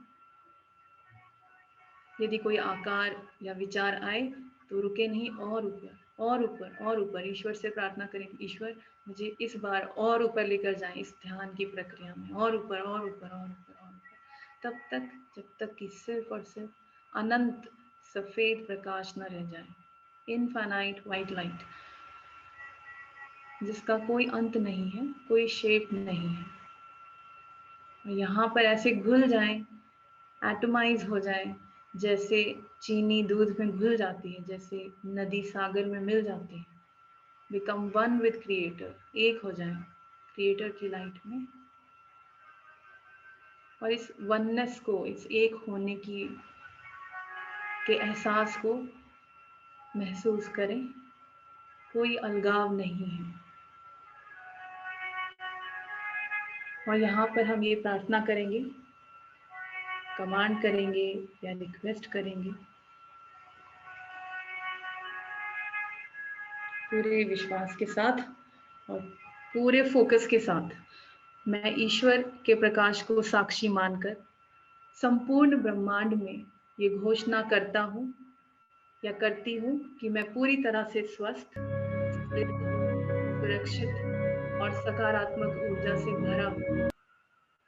यदि कोई आकार या विचार आए तो रुके नहीं और ऊपर और ऊपर और ऊपर ईश्वर से प्रार्थना करें, ईश्वर मुझे इस बार और ऊपर लेकर जाएं इस ध्यान की प्रक्रिया में, और ऊपर और ऊपर और ऊपर और ऊपर, तब तक जब तक कि सिर्फ और सिर्फ अनंत सफेद प्रकाश न रह जाए, इनफाइनाइट वाइट लाइट, जिसका कोई अंत नहीं है, कोई शेप नहीं है। यहाँ पर ऐसे घुल जाएं, एटमाइज हो जाएं, जैसे चीनी दूध में घुल जाती है, जैसे नदी सागर में मिल जाती है। बिकम वन विद क्रिएटर, एक हो जाएं क्रिएटर की लाइट में और इस वननेस को, इस एक होने के एहसास को महसूस करें। कोई अलगाव नहीं है। और यहाँ पर हम ये प्रार्थना करेंगे, कमांड करेंगे या रिक्वेस्ट करेंगे, पूरे विश्वास के साथ और पूरे फोकस के साथ। मैं ईश्वर के प्रकाश को साक्षी मानकर संपूर्ण ब्रह्मांड में ये घोषणा करता हूँ या करती हूँ कि मैं पूरी तरह से स्वस्थ, सुरक्षित और सकारात्मक ऊर्जा से भरा हूँ।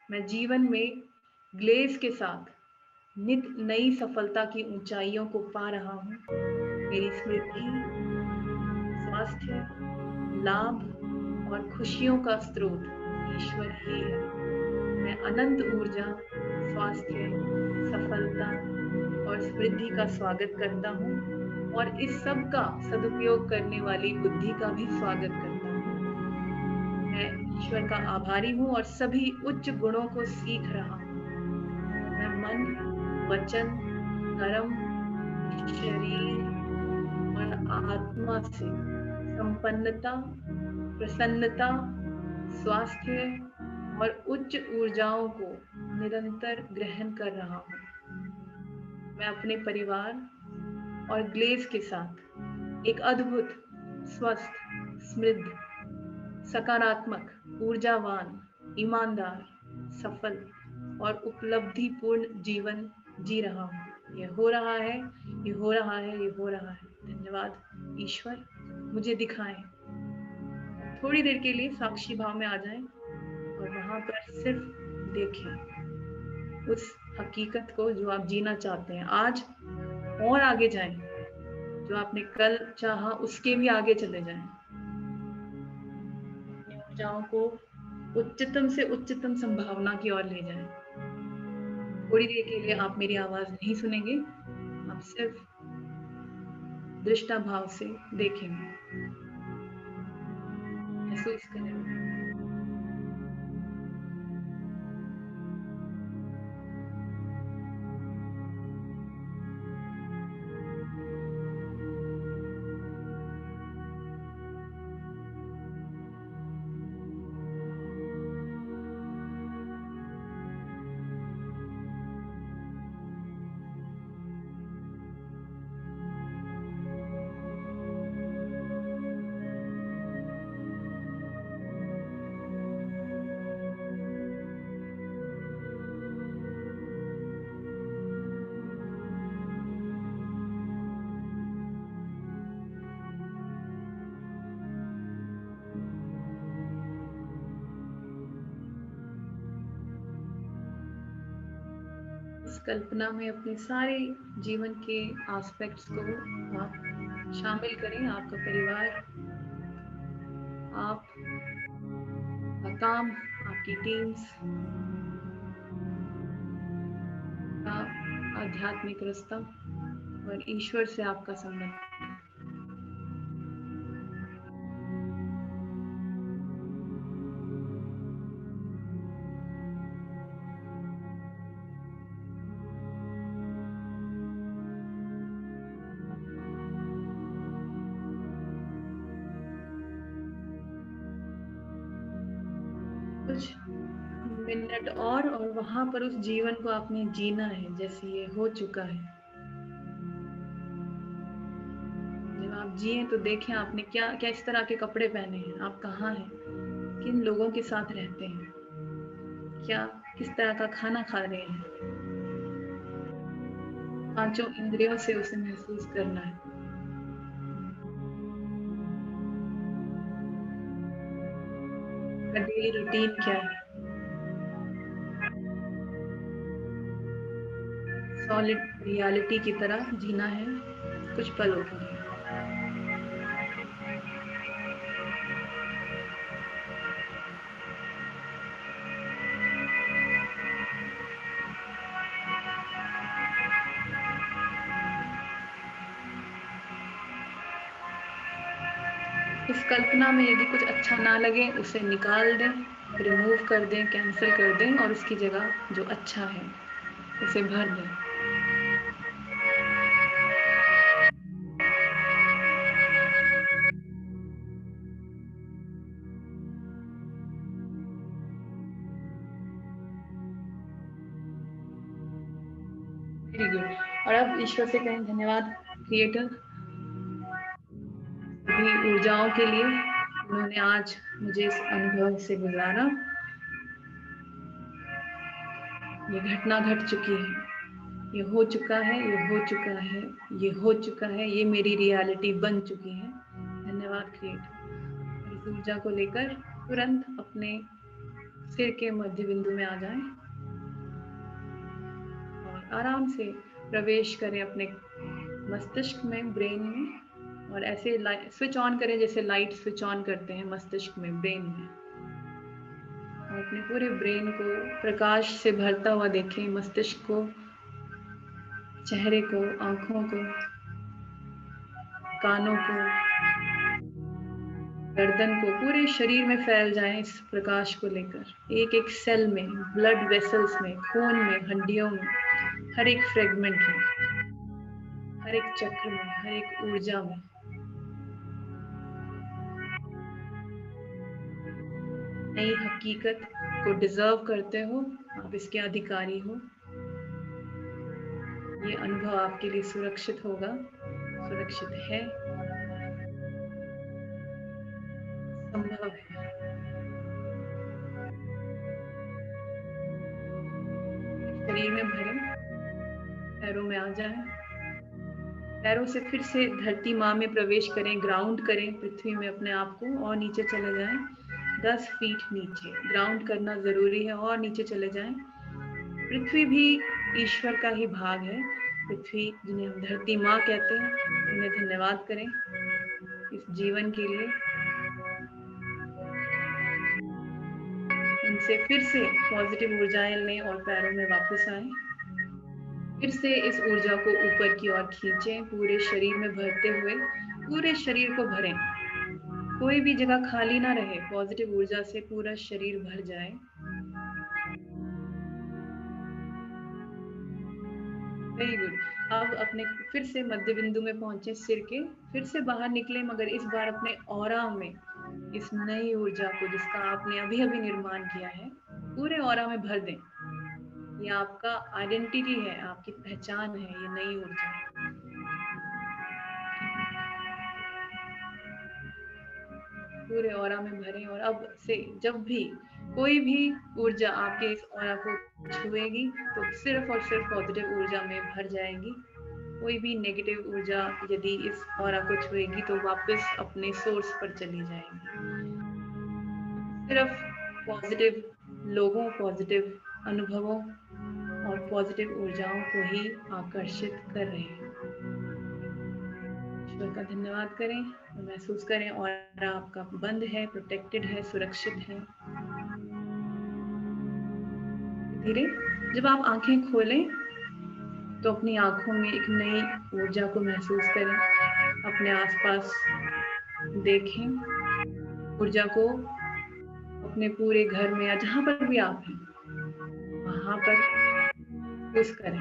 मैं जीवन में ग्लेज के साथ नित नई सफलता की ऊंचाइयों को पा रहा हूँ। मेरी स्मृति, स्वास्थ्य, लाभ और खुशियों का स्रोत ईश्वर ही है। मैं अनंत ऊर्जा, स्वास्थ्य, सफलता और समृद्धि का स्वागत करता हूँ और इस सब का सदुपयोग करने वाली बुद्धि का भी स्वागत करता हूँ। मैं ईश्वर का आभारी हूँ और सभी उच्च गुणों को सीख रहा हूँ। मैं मन, वचन, कर्म, शरीर और आत्मा से संपन्नता, प्रसन्नता, स्वास्थ्य और उच्च ऊर्जाओं को निरंतर ग्रहण कर रहा हूँ। मैं अपने परिवार और ग्लेज के साथ एक अद्भुत, स्वस्थ, समृद्ध, सकारात्मक, ऊर्जावान, ईमानदार, सफल और उपलब्धिपूर्ण जीवन जी रहा हूँ। यह हो रहा है, ये हो रहा है, ये हो रहा है। धन्यवाद ईश्वर, मुझे दिखाएं। थोड़ी देर के लिए साक्षी भाव में आ जाएं और वहां पर सिर्फ देखें उस हकीकत को जो आप जीना चाहते हैं आज, और आगे जाएं। जो आपने कल चाहा उसके भी आगे चले जाएं। अपनी ऊर्जाओं को उच्चतम से उच्चतम संभावना की ओर ले जाएं। थोड़ी देर के लिए आप मेरी आवाज नहीं सुनेंगे, आप सिर्फ दृष्टा भाव से देखेंगे, महसूस करेंगे। इस कल्पना में अपने सारे जीवन के एस्पेक्ट्स को आप शामिल करें। आपका परिवार, आपका काम, आपकी टीम्स, का आध्यात्मिक रास्ता और ईश्वर से आपका संबंध। कुछ मिनट और वहां पर उस जीवन को आपने जीना है जैसे ये हो चुका है। जब आप जिए तो देखें आपने क्या क्या इस तरह के कपड़े पहने हैं, आप कहाँ हैं, किन लोगों के साथ रहते हैं, क्या किस तरह का खाना खा रहे हैं। पांचों इंद्रियों से उसे महसूस करना है। डेली रूटीन क्या है, सॉलिड रियलिटी की तरह जीना है कुछ पलों के लिए। इस कल्पना में यदि कुछ अच्छा ना लगे उसे निकाल दें, रिमूव कर दें, कैंसिल कर दें और उसकी जगह जो अच्छा है उसे भर दें। Very good. और अब ईश्वर से कहें धन्यवाद क्रिएटर सभी ऊर्जाओं के लिए, उन्होंने आज मुझे इस अनुभव से गुजारा। ये घटना घट चुकी है, ये हो चुका है, ये हो चुका है, ये हो चुका है, ये मेरी रियलिटी बन चुकी है। धन्यवाद क्रिएटर। इस ऊर्जा को लेकर तुरंत अपने सिर के मध्य बिंदु में आ जाएं और आराम से प्रवेश करें अपने मस्तिष्क में, ब्रेन में, और ऐसे स्विच ऑन करें जैसे लाइट स्विच ऑन करते हैं मस्तिष्क में, ब्रेन में। और अपने पूरे ब्रेन को प्रकाश से भरता हुआ देखें, मस्तिष्क को, चेहरे को, आंखों को, कानों को, गर्दन को, पूरे शरीर में फैल जाएं इस प्रकाश को लेकर। एक एक सेल में, ब्लड वेसल्स में, खून में, हड्डियों में, हर एक फ्रेगमेंट में, हर एक चक्र में, हर एक ऊर्जा में। नई हकीकत को डिजर्व करते हो, आप इसके अधिकारी हो। ये अनुभव आपके लिए सुरक्षित होगा, सुरक्षित है, संभव है। शरीर में भरें, पैरों में आ जाएं, पैरों से फिर से धरती माँ में प्रवेश करें, ग्राउंड करें पृथ्वी में अपने आप को, और नीचे चले जाएं 10 फीट नीचे। ग्राउंड करना जरूरी है, और नीचे चले जाएं। पृथ्वी भी ईश्वर का ही भाग है। पृथ्वी, जिन्हें हम धरती माँ कहते हैं, उन्हें धन्यवाद करें इस जीवन के लिए। उनसे फिर से पॉजिटिव ऊर्जाएं लें और पैरों में वापस आएं। फिर से इस ऊर्जा को ऊपर की ओर खींचें, पूरे शरीर में भरते हुए पूरे शरीर को भरें। कोई भी जगह खाली ना रहे, पॉजिटिव ऊर्जा से पूरा शरीर भर जाए। Very good. अब अपने फिर से मध्य बिंदु में पहुंचे सिर के, फिर से बाहर निकले, मगर इस बार अपने ऑरा में इस नई ऊर्जा को, जिसका आपने अभी अभी निर्माण किया है, पूरे ऑरा में भर दें। ये आपका आइडेंटिटी है, आपकी पहचान है, ये नई ऊर्जा। पूरे ऑरा में भरें, और अब से जब भी कोई भी ऊर्जा आपके इस ऑरा को छुएगी तो सिर्फ और सिर्फ पॉजिटिव ऊर्जा में भर जाएगी। कोई भी नेगेटिव ऊर्जा यदि इस ऑरा को छुएगी तो वापस अपने सोर्स पर चली जाएगी। सिर्फ पॉजिटिव लोगों, पॉजिटिव अनुभवों और पॉजिटिव ऊर्जाओं को ही आकर्षित कर रहे हैं। ईश्वर का धन्यवाद करें और महसूस करें और आपका बंद है, प्रोटेक्टेड है, सुरक्षित है। धीरे जब आप आंखें खोलें तो अपनी आंखों में एक नई ऊर्जा को महसूस करें। अपने आसपास देखें ऊर्जा को, अपने पूरे घर में या जहां पर भी आप हैं वहां पर महसूस करें।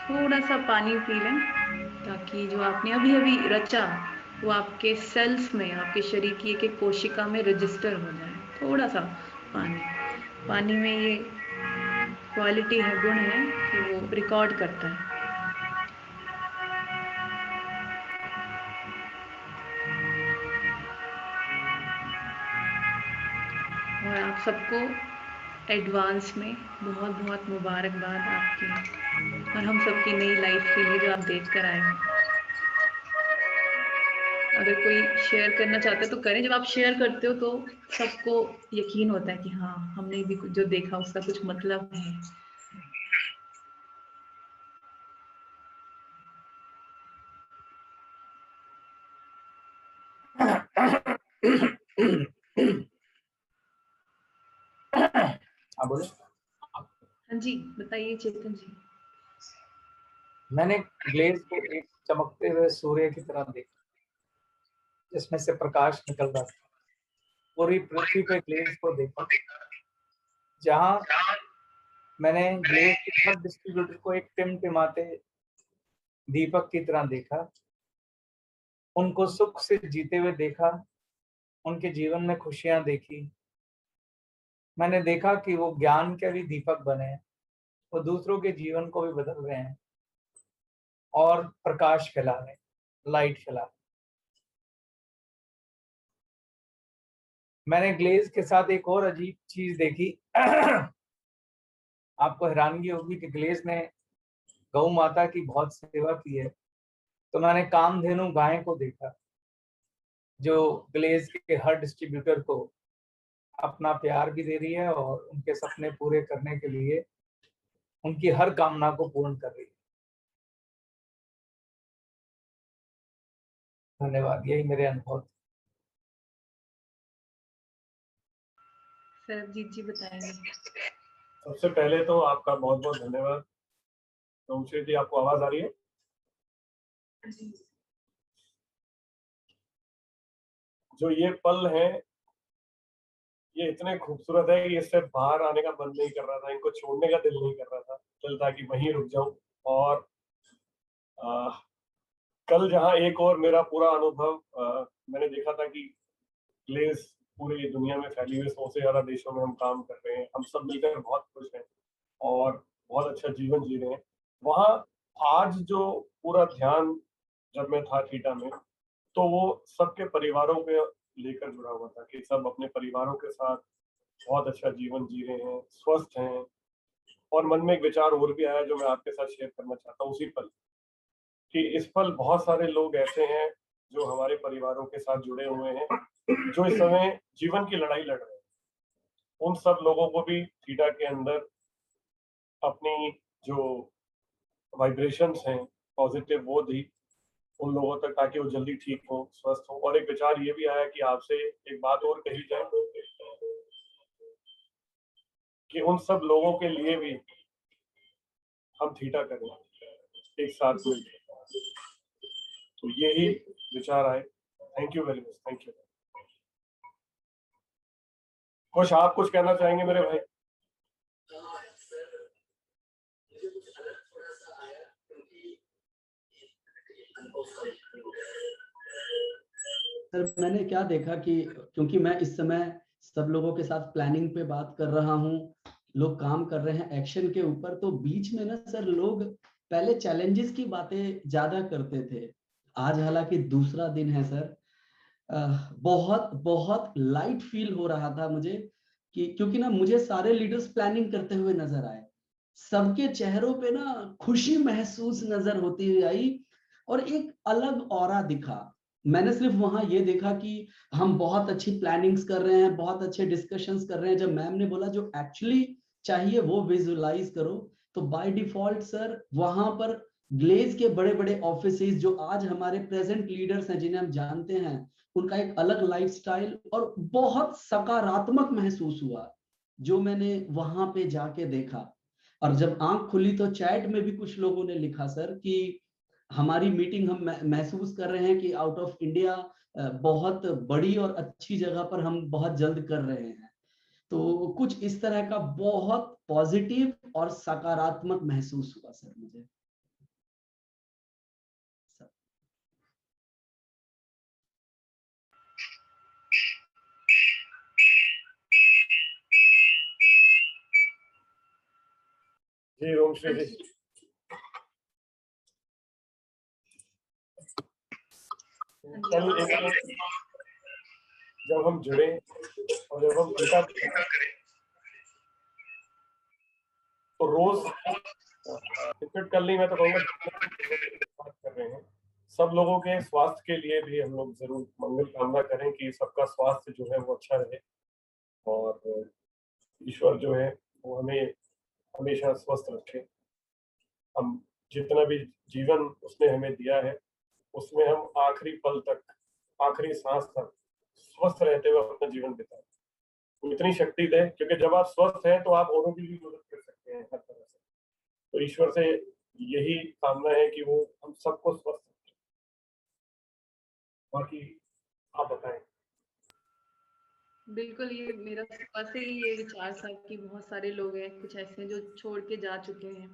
थोड़ा सा पानी पी लें ताकि जो आपने अभी अभी रचा वो आपके सेल्स में, आपके शरीर की एक एक कोशिका में रजिस्टर हो जाए। थोड़ा सा पानी में ये क्वालिटी है, गुण है कि वो रिकॉर्ड करता है। और आप सबको एडवांस में बहुत बहुत मुबारकबाद आपकी और हम सबकी नई लाइफ के लिए जो आप देख कर आए हैं। अगर कोई शेयर करना चाहता है तो करें। जब आप शेयर करते हो तो सबको यकीन होता है कि हाँ, हमने भी जो देखा उसका कुछ मतलब है। बोले। हाँ जी, बताइए चेतन जी। मैंने ग्लेज को एक चमकते हुए सूर्य की तरह देखा जिसमें से प्रकाश निकल रहा था। पूरी पृथ्वी पे ग्लेज को देखा, जहां मैंने ग्लेज के हर डिस्ट्रीब्यूटर को एक टिमटिमाते दीपक की तरह देखा। उनको सुख से जीते हुए देखा, उनके जीवन में खुशियां देखी। मैंने देखा कि वो ज्ञान के भी दीपक बने हैं, वो दूसरों के जीवन को भी बदल रहे हैं और प्रकाश फैला रहे हैं, लाइट फैला रहे हैं। मैंने ग्लेज के साथ एक और अजीब चीज देखी। आपको हैरानगी होगी कि ग्लेज ने गौ माता की बहुत सेवा की है। तो मैंने कामधेनु गाय को देखा जो ग्लेज के हर डिस्ट्रीब्यूटर को अपना प्यार भी दे रही है और उनके सपने पूरे करने के लिए उनकी हर कामना को पूर्ण कर रही है। धन्यवाद, यही मेरे अनुभव। सरबजीत जी बताएंगे। सबसे पहले तो आपका बहुत बहुत धन्यवाद। रोमश्री जी, आपको आवाज आ रही है? जो ये पल है, ये इतने खूबसूरत है कि इससे बाहर आने का मन नहीं कर रहा था, इनको छोड़ने का दिल नहीं कर रहा था, दिल था कि वहीं रुक जाऊं। और आ, कल जहां एक और मेरा पूरा अनुभव मैंने देखा था कि ग्लेज पूरी दुनिया में फैली हुई 100 से ज्यादा देशों में हम काम कर रहे हैं, हम सब मिलकर बहुत खुश हैं और बहुत अच्छा जीवन जी रहे हैं। वहाँ आज जो पूरा ध्यान, जब मैं था थीटा में, तो वो सबके परिवारों पे लेकर जुड़ा हुआ था कि सब अपने परिवारों के साथ बहुत अच्छा जीवन जी रहे हैं, स्वस्थ हैं। और मन में एक विचार और भी आया जो मैं आपके साथ शेयर करना चाहता हूँ उसी पल, कि इस पल बहुत सारे लोग ऐसे हैं जो हमारे परिवारों के साथ जुड़े हुए हैं, जो इस समय जीवन की लड़ाई लड़ रहे हैं। उन सब लोगों को भी थीटा के अंदर अपनी जो वाइब्रेशंस हैं पॉजिटिव, वो दी उन लोगों तक, ताकि वो जल्दी ठीक हो, स्वस्थ हो। और एक विचार ये भी आया कि आपसे एक बात और कही जाए कि उन सब लोगों के लिए भी हम थीटा करें एक साथ में। तो यही विचार आए। Thank you very much, thank you. कुछ आप कुछ कहना चाहेंगे मेरे भाई? सर मैंने क्या देखा कि क्योंकि मैं इस समय सब लोगों के साथ प्लानिंग पे बात कर रहा हूँ, लोग काम कर रहे हैं एक्शन के ऊपर, तो बीच में ना सर लोग पहले चैलेंजेस की बातें ज्यादा करते थे। आज हालांकि दूसरा दिन है सर, बहुत बहुत लाइट फील हो रहा था मुझे कि क्योंकि ना मुझे सारे लीडर्स प्लानिंग करते हुए नजर आए, सबके चेहरों पे ना खुशी महसूस नजर होती हुई आई और एक अलग ऑरा दिखा। मैंने सिर्फ वहां ये देखा कि हम बहुत अच्छी प्लानिंग्स कर रहे हैं, बहुत अच्छे डिस्कशंस कर रहे हैं। जब मैम ने बोला जो एक्चुअली चाहिए वो विजुअलाइज करो, तो बाय डिफॉल्ट सर वहां पर ग्लेज के बड़े बड़े ऑफिसेज जो आज हमारे प्रेजेंट लीडर्स हैं जिन्हें हम जानते हैं, उनका एक अलग लाइफस्टाइल और बहुत सकारात्मक महसूस हुआ जो मैंने वहां पे जाके देखा। और जब आंख खुली तो चैट में भी कुछ लोगों ने लिखा सर कि हमारी मीटिंग हम महसूस कर रहे हैं कि आउट ऑफ इंडिया बहुत बड़ी और अच्छी जगह पर हम बहुत जल्द कर रहे हैं। तो कुछ इस तरह का बहुत पॉजिटिव और सकारात्मक महसूस हुआ सर मुझे। जी रोमश्री जी, कल जब हम जुड़े और जब हम थीटा करें तो रोज टिकट कल नहीं, मैं तो कहूँगा बात कर रहे हैं, सब लोगों के स्वास्थ्य के लिए भी हम लोग जरूर मंगल कामना करें कि सबका स्वास्थ्य जो है वो अच्छा रहे और ईश्वर जो है वो हमें हमेशा स्वस्थ रखे। हम जितना भी जीवन उसने हमें दिया है उसमें हम आखिरी पल तक, आखिरी सांस तक स्वस्थ रहते हुए अपना जीवन बिताएं। तो इतनी शक्ति दे, क्योंकि जब आप स्वस्थ हैं तो आप औरों की भी मदद कर सकते हैं हर तरह से। तो ईश्वर से यही कामना है कि वो हम सबको स्वस्थ रखे। बाकी आप बताएं। बिल्कुल, ये मेरा सुबह से ही ये विचार था कि बहुत सारे लोग हैं, कुछ ऐसे हैं जो छोड़ के जा चुके हैं,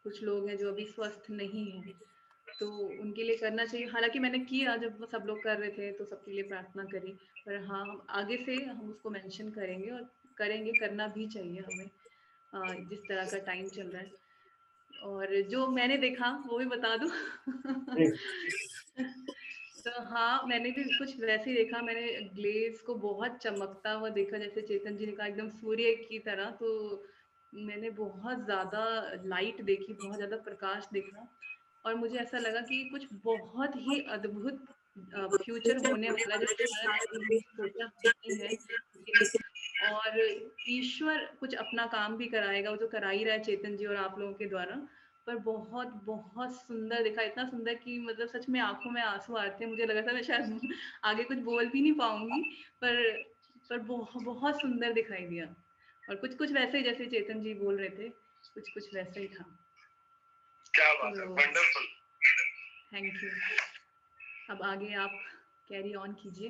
कुछ लोग हैं जो अभी स्वस्थ नहीं हैं, तो उनके लिए करना चाहिए। हालाँकि मैंने किया, जब वो सब लोग कर रहे थे तो सबके लिए प्रार्थना करी, पर हाँ, हम आगे से हम उसको मेंशन करेंगे और करेंगे, करना भी चाहिए हमें जिस तरह का टाइम चल रहा है। और जो मैंने देखा वो भी बता दूँ। तो हाँ, मैंने भी कुछ वैसे ही देखा। मैंने ग्लेज़ को बहुत चमकता हुआ देखा, जैसे चेतन जी ने कहा एकदम सूर्य की तरह। तो मैंने बहुत ज़्यादा लाइट देखी, बहुत ज़्यादा प्रकाश देखा और मुझे ऐसा लगा कि कुछ बहुत ही अद्भुत फ्यूचर होने वाला है, जो शायद कभी हमने सोचा नहीं है। और ईश्वर कुछ अपना काम भी कराएगा, वो जो करा ही रहा है चेतन जी और आप लोगों के द्वारा। पर बहुत बहुत सुंदर दिखा, इतना सुंदर कि मतलब सच में आंखों में आंसू आ रहे थे। मुझे लगा था मैं शायद आगे कुछ बोल भी नहीं पाऊंगी, पर बहुत बहुत सुंदर दिखाई दिया। और कुछ कुछ वैसे ही जैसे चेतन जी बोल रहे थे, कुछ कुछ वैसे ही था। क्या बात है, वंडरफुल, थैंक यू। अब आगे आप कैरी ऑन कीजिए।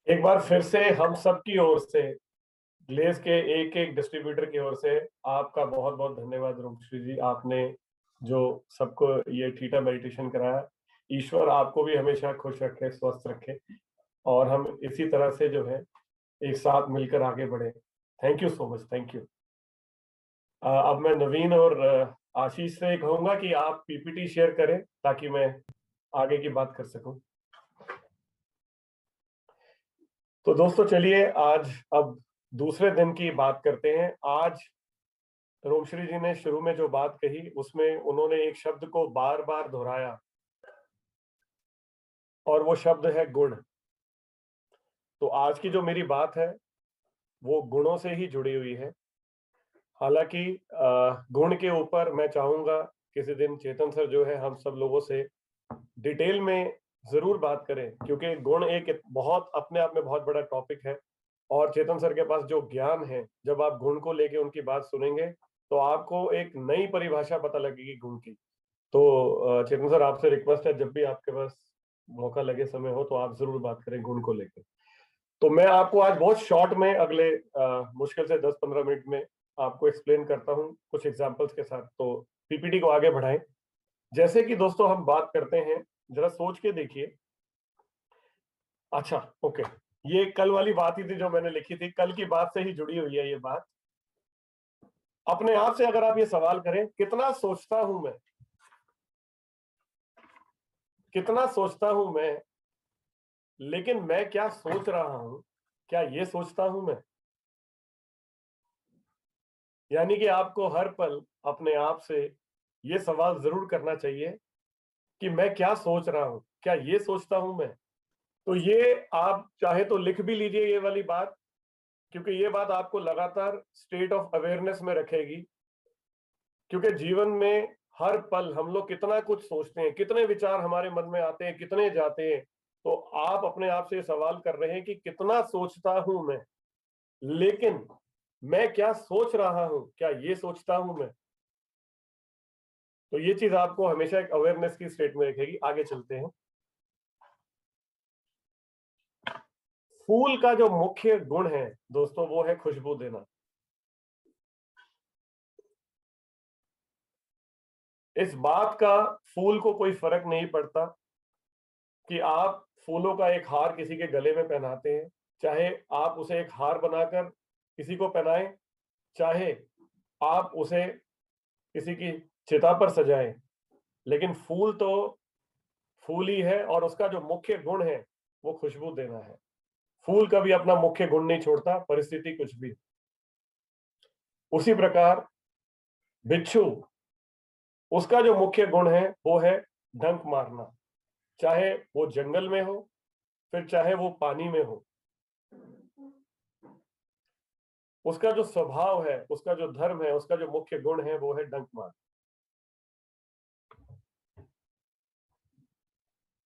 एक बार फिर से हम सब की ओर से, ग्लेज के एक एक डिस्ट्रीब्यूटर की ओर से आपका बहुत बहुत धन्यवाद रोमश्री जी, आपने जो सबको ये थीटा मेडिटेशन कराया। ईश्वर आपको भी हमेशा खुश रखे, स्वस्थ रखे, और हम इसी तरह से जो है एक साथ मिलकर आगे बढ़े। Thank you so much, thank you. अब मैं नवीन और आशीष से कहूंगा कि आप पीपीटी शेयर करें ताकि मैं आगे की बात कर सकूं। तो दोस्तों चलिए आज अब दूसरे दिन की बात करते हैं। आज रोमश्री जी ने शुरू में जो बात कही उसमें उन्होंने एक शब्द को बार बार दोहराया, और वो शब्द है गुण। तो आज की जो मेरी बात है वो गुणों से ही जुड़ी हुई है। हालांकि गुण के ऊपर मैं चाहूंगा किसी दिन चेतन सर जो है हम सब लोगों से डिटेल में जरूर बात करें, क्योंकि गुण एक बहुत अपने आप में बहुत बड़ा टॉपिक है। और चेतन सर के पास जो ज्ञान है, जब आप गुण को लेके उनकी बात सुनेंगे तो आपको एक नई परिभाषा पता लगेगी गुण की। तो चेतन सर आपसे रिक्वेस्ट है, जब भी आपके पास मौका लगे, समय हो, तो आप जरूर बात करें गुण को लेकर। तो मैं आपको आज बहुत शॉर्ट में अगले मुश्किल से 10-15 मिनट में आपको एक्सप्लेन करता हूं कुछ एग्जांपल्स के साथ। तो पीपीटी को आगे बढ़ाएं। जैसे कि दोस्तों हम बात करते हैं, जरा सोच के देखिए। अच्छा, ओके, ये कल वाली बात ही थी जो मैंने लिखी थी, कल की बात से ही जुड़ी हुई है ये बात। अपने आप से अगर आप ये सवाल करें, कितना सोचता हूं मैं, कितना सोचता हूं मैं, लेकिन मैं क्या सोच रहा हूं, क्या ये सोचता हूं मैं? यानी कि आपको हर पल अपने आप से ये सवाल जरूर करना चाहिए कि मैं क्या सोच रहा हूं, क्या ये सोचता हूं मैं? तो ये आप चाहे तो लिख भी लीजिए ये वाली बात, क्योंकि ये बात आपको लगातार स्टेट ऑफ अवेयरनेस में रखेगी। क्योंकि जीवन में हर पल हम लोग कितना कुछ सोचते हैं, कितने विचार हमारे मन में आते हैं, कितने जाते हैं। तो आप अपने आप से सवाल कर रहे हैं कि कितना सोचता हूं मैं, लेकिन मैं क्या सोच रहा हूं, क्या ये सोचता हूं मैं? तो ये चीज आपको हमेशा एक अवेयरनेस की स्टेट में रखेगी। आगे चलते हैं। फूल का जो मुख्य गुण है दोस्तों, वो है खुशबू देना। इस बात का फूल को कोई फर्क नहीं पड़ता कि आप फूलों का एक हार किसी के गले में पहनाते हैं, चाहे आप उसे एक हार बनाकर किसी को पहनाएं, चाहे आप उसे किसी की चिता पर सजाएं, लेकिन फूल तो फूल ही है, और उसका जो मुख्य गुण है वो खुशबू देना है। फूल कभी अपना मुख्य गुण नहीं छोड़ता, परिस्थिति कुछ भी। उसी प्रकार बिच्छू, उसका जो मुख्य गुण है वो है डंक मारना, चाहे वो जंगल में हो, फिर चाहे वो पानी में हो। उसका जो स्वभाव है, उसका जो धर्म है, उसका जो मुख्य गुण है वो है डंक मारना।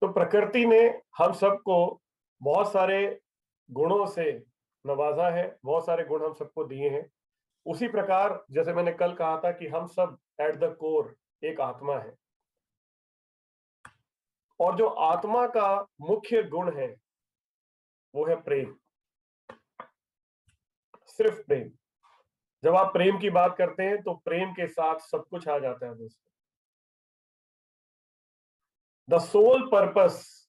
तो प्रकृति ने हम सबको बहुत सारे गुणों से नवाजा है, बहुत सारे गुण हम सबको दिए हैं। उसी प्रकार जैसे मैंने कल कहा था कि हम सब एट द कोर एक आत्मा है, और जो आत्मा का मुख्य गुण है वो है प्रेम, सिर्फ प्रेम। जब आप प्रेम की बात करते हैं तो प्रेम के साथ सब कुछ आ जाता है दोस्तों। The soul purpose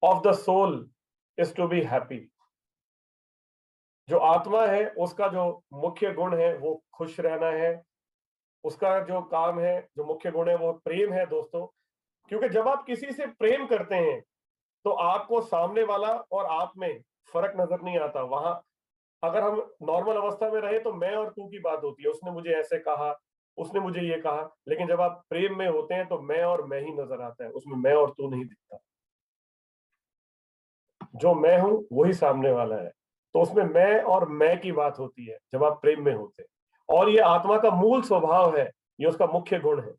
of the soul is to be happy. जो आत्मा है उसका जो मुख्य गुण है वो खुश रहना है। उसका जो काम है, जो मुख्य गुण है वो प्रेम है दोस्तों। क्योंकि जब आप किसी से प्रेम करते हैं तो आपको सामने वाला और आप में फर्क नजर नहीं आता। वहां अगर हम नॉर्मल अवस्था में रहे तो मैं और तू की बात होती है, उसने मुझे ऐसे कहा, उसने मुझे ये कहा। लेकिन जब आप प्रेम में होते हैं तो मैं और मैं ही नजर आता है, उसमें मैं और तू नहीं दिखता। जो मैं हूं वही सामने वाला है, तो उसमें मैं और मैं की बात होती है जब आप प्रेम में होते हैं। और ये आत्मा का मूल स्वभाव है, ये उसका मुख्य गुण है।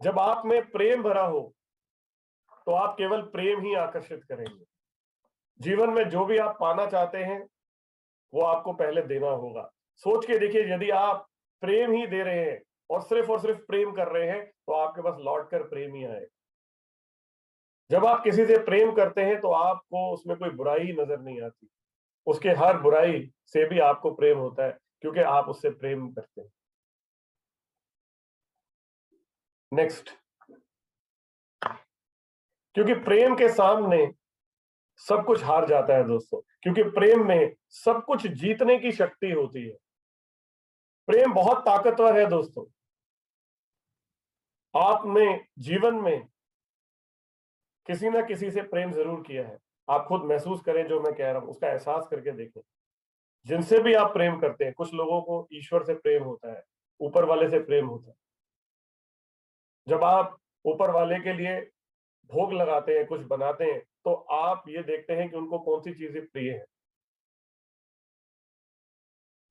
जब आप में प्रेम भरा हो तो आप केवल प्रेम ही आकर्षित करेंगे। जीवन में जो भी आप पाना चाहते हैं वो आपको पहले देना होगा। सोच के देखिए, यदि आप प्रेम ही दे रहे हैं और सिर्फ प्रेम कर रहे हैं तो आपके पास लौट कर प्रेम ही आएगा। जब आप किसी से प्रेम करते हैं तो आपको उसमें कोई बुराई नजर नहीं आती, उसके हर बुराई से भी आपको प्रेम होता है क्योंकि आप उससे प्रेम करते हैं। नेक्स्ट, क्योंकि प्रेम के सामने सब कुछ हार जाता है दोस्तों, क्योंकि प्रेम में सब कुछ जीतने की शक्ति होती है। प्रेम बहुत ताकतवर है दोस्तों। आपने जीवन में किसी ना किसी से प्रेम जरूर किया है। आप खुद महसूस करें जो मैं कह रहा हूं, उसका एहसास करके देखें। जिनसे भी आप प्रेम करते हैं, कुछ लोगों को ईश्वर से प्रेम होता है, ऊपर वाले से प्रेम होता है। जब आप ऊपर वाले के लिए भोग लगाते हैं, कुछ बनाते हैं, तो आप ये देखते हैं कि उनको कौन सी चीजें प्रिय है।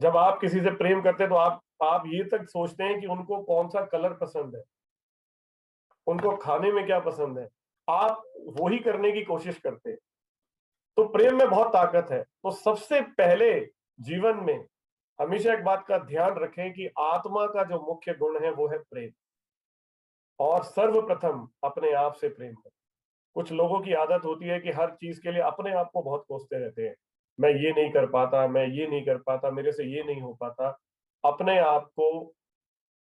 जब आप किसी से प्रेम करते हैं तो आप ये तक सोचते हैं कि उनको कौन सा कलर पसंद है, उनको खाने में क्या पसंद है, आप वही करने की कोशिश करते हैं। तो प्रेम में बहुत ताकत है। तो सबसे पहले जीवन में हमेशा एक बात का ध्यान रखें कि आत्मा का जो मुख्य गुण है वो है प्रेम, और सर्वप्रथम अपने आप से प्रेम करें। कुछ लोगों की आदत होती है कि हर चीज के लिए अपने आप को बहुत कोसते रहते हैं। मैं ये नहीं कर पाता, मैं ये नहीं कर पाता, मेरे से ये नहीं हो पाता। अपने आप को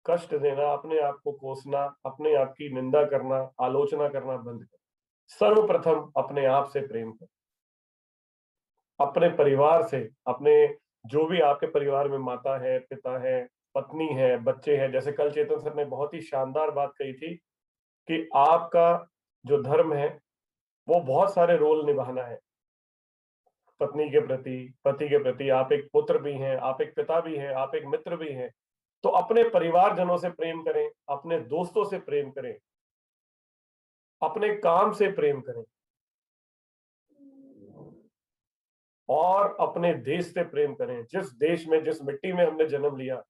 कष्ट देना, अपने आप को कोसना, अपने आप की निंदा करना, आलोचना करना बंद करें। सर्वप्रथम अपने आप से प्रेम करें, अपने परिवार से, अपने जो भी आपके परिवार में माता है, पिता है, पत्नी है, बच्चे हैं। जैसे कल चेतन सर ने बहुत ही शानदार बात कही थी कि आपका जो धर्म है वो बहुत सारे रोल निभाना है। पत्नी के प्रति, पति के प्रति, आप एक पुत्र भी हैं, आप एक पिता भी हैं, आप एक मित्र भी हैं। तो अपने परिवारजनों से प्रेम करें, अपने दोस्तों से प्रेम करें, अपने काम से प्रेम करें, और अपने देश से प्रेम करें। जिस देश में, जिस मिट्टी में हमने जन्म लिया,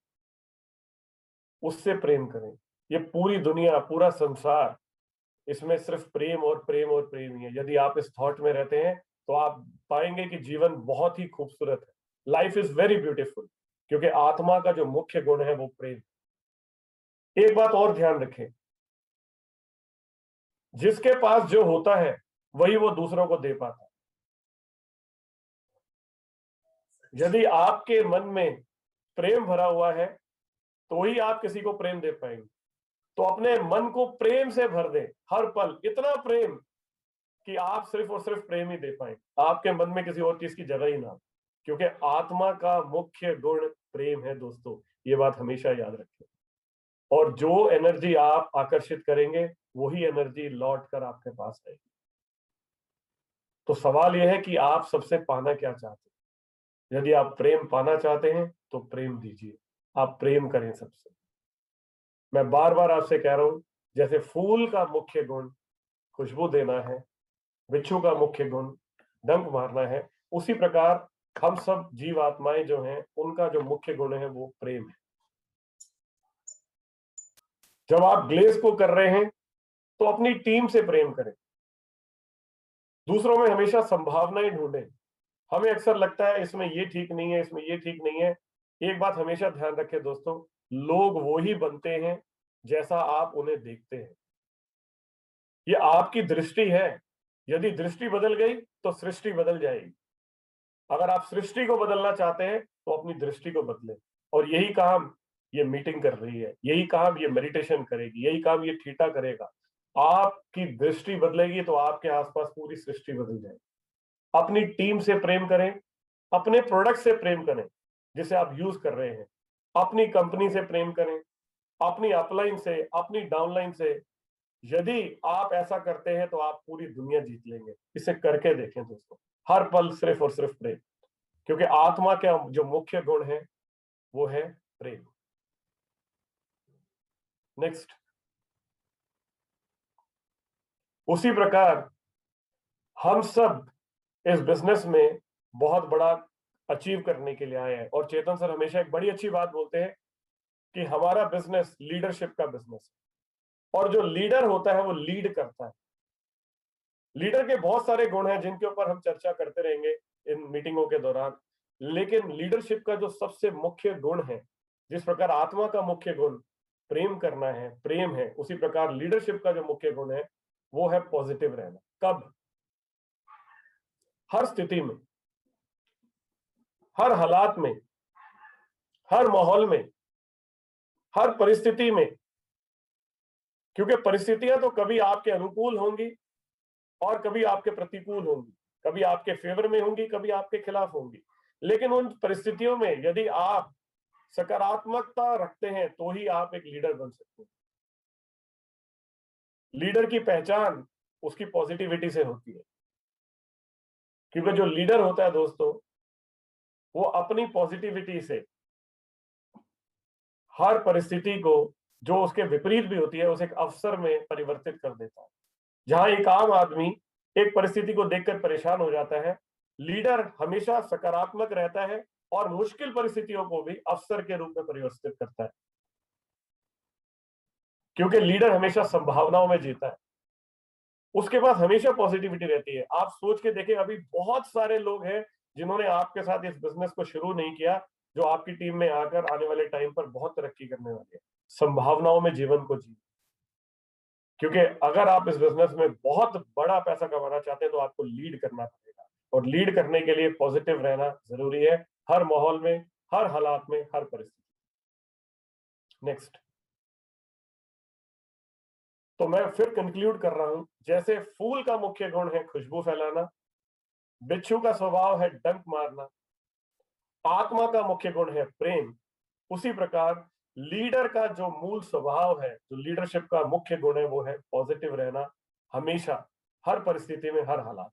उससे प्रेम करें। ये पूरी दुनिया, पूरा संसार, इसमें सिर्फ प्रेम और प्रेम और प्रेम ही है। यदि आप इस थॉट में रहते हैं तो आप पाएंगे कि जीवन बहुत ही खूबसूरत है। लाइफ इज वेरी ब्यूटीफुल, क्योंकि आत्मा का जो मुख्य गुण है वो प्रेम। एक बात और ध्यान रखें, जिसके पास जो होता है वही वो दूसरों को दे पाता है। यदि आपके मन में प्रेम भरा हुआ है तो ही आप किसी को प्रेम दे पाएंगे। तो अपने मन को प्रेम से भर दें, हर पल इतना प्रेम कि आप सिर्फ और सिर्फ प्रेम ही दे पाए, आपके मन में किसी और चीज की जगह ही ना, क्योंकि आत्मा का मुख्य गुण प्रेम है दोस्तों। ये बात हमेशा याद रखें। और जो एनर्जी आप आकर्षित करेंगे वही एनर्जी लौट कर आपके पास आएगी। तो सवाल यह है कि आप सबसे पाना क्या चाहते हैं। यदि आप प्रेम पाना चाहते हैं तो प्रेम दीजिए, आप प्रेम करें सबसे। मैं बार बार आपसे कह रहा हूं, जैसे फूल का मुख्य गुण खुशबू देना है, बिच्छू का मुख्य गुण डंक मारना है, उसी प्रकार हम सब जीवात्माएं जो हैं उनका जो मुख्य गुण है वो प्रेम है। जब आप ग्लेज को कर रहे हैं तो अपनी टीम से प्रेम करें, दूसरों में हमेशा संभावनाएं ढूंढें। हमें अक्सर लगता है इसमें ये ठीक नहीं है, इसमें ये ठीक नहीं है। एक बात हमेशा ध्यान रखें दोस्तों, लोग वो ही बनते हैं जैसा आप उन्हें देखते हैं। ये आपकी दृष्टि है, यदि दृष्टि बदल गई तो सृष्टि बदल जाएगी। अगर आप सृष्टि को बदलना चाहते हैं तो अपनी दृष्टि को बदलें। और यही काम ये मीटिंग कर रही है, यही काम ये मेडिटेशन करेगी, यही काम ये थीटा करेगा। आपकी दृष्टि बदलेगी तो आपके आसपास पूरी सृष्टि बदल जाएगी। अपनी टीम से प्रेम करें, अपने प्रोडक्ट से प्रेम करें जिसे आप यूज कर रहे हैं, अपनी कंपनी से प्रेम करें, अपनी अपलाइन से, अपनी डाउनलाइन से। यदि आप ऐसा करते हैं तो आप पूरी दुनिया जीत लेंगे। इसे करके देखें दोस्तों, हर पल सिर्फ और सिर्फ प्रेम, क्योंकि आत्मा का जो मुख्य गुण है वो है प्रेम। नेक्स्ट, उसी प्रकार हम सब इस बिजनेस में बहुत बड़ा अचीव करने के लिए आए हैं। और चेतन सर हमेशा एक बड़ी अच्छी बात बोलते हैं कि हमारा बिजनेस लीडरशिप का बिजनेस है, और जो लीडर होता है वो लीड करता है। लीडर के बहुत सारे गुण हैं जिनके ऊपर हम चर्चा करते रहेंगे इन मीटिंगों के दौरान, लेकिन लीडरशिप का जो सबसे मुख्य गुण है, जिस प्रकार आत्मा का मुख्य गुण प्रेम करना है, प्रेम है, उसी प्रकार लीडरशिप का जो मुख्य गुण है वो है पॉजिटिव रहना। कब? हर स्थिति में, हर हालात में, हर माहौल में, हर परिस्थिति में, क्योंकि परिस्थितियां तो कभी आपके अनुकूल होंगी और कभी आपके प्रतिकूल होंगी, कभी आपके फेवर में होंगी, कभी आपके खिलाफ होंगी, लेकिन उन परिस्थितियों में यदि आप सकारात्मकता रखते हैं तो ही आप एक लीडर बन सकते हैं। लीडर की पहचान उसकी पॉजिटिविटी से होती है, क्योंकि जो लीडर होता है दोस्तों, वो अपनी पॉजिटिविटी से हर परिस्थिति को, जो उसके विपरीत भी होती है, उसे एक अवसर में परिवर्तित कर देता है। जहां एक आम आदमी एक परिस्थिति को देखकर परेशान हो जाता है, लीडर हमेशा सकारात्मक रहता है और मुश्किल परिस्थितियों को भी अवसर के रूप में परिवर्तित करता है, क्योंकि लीडर हमेशा संभावनाओं में जीता है, उसके पास हमेशा पॉजिटिविटी रहती है। आप सोच के देखें, अभी बहुत सारे लोग हैं जिन्होंने आपके साथ इस बिजनेस को शुरू नहीं किया, जो आपकी टीम में आकर आने वाले टाइम पर बहुत तरक्की करने वाले हैं। संभावनाओं में जीवन को जी, क्योंकि अगर आप इस बिजनेस में बहुत बड़ा पैसा कमाना चाहते हैं तो आपको लीड करना पड़ेगा, और लीड करने के लिए पॉजिटिव रहना जरूरी है, हर माहौल में, हर हालात में, हर परिस्थिति। नेक्स्ट, तो मैं फिर कंक्लूड कर रहा हूं, जैसे फूल का मुख्य गुण है खुशबू फैलाना, बिच्छू का स्वभाव है डंक मारना, आत्मा का मुख्य गुण है प्रेम, उसी प्रकार लीडर का जो मूल स्वभाव है, जो लीडरशिप का मुख्य गुण है, वो है पॉजिटिव रहना, हमेशा, हर परिस्थिति में, हर हालात।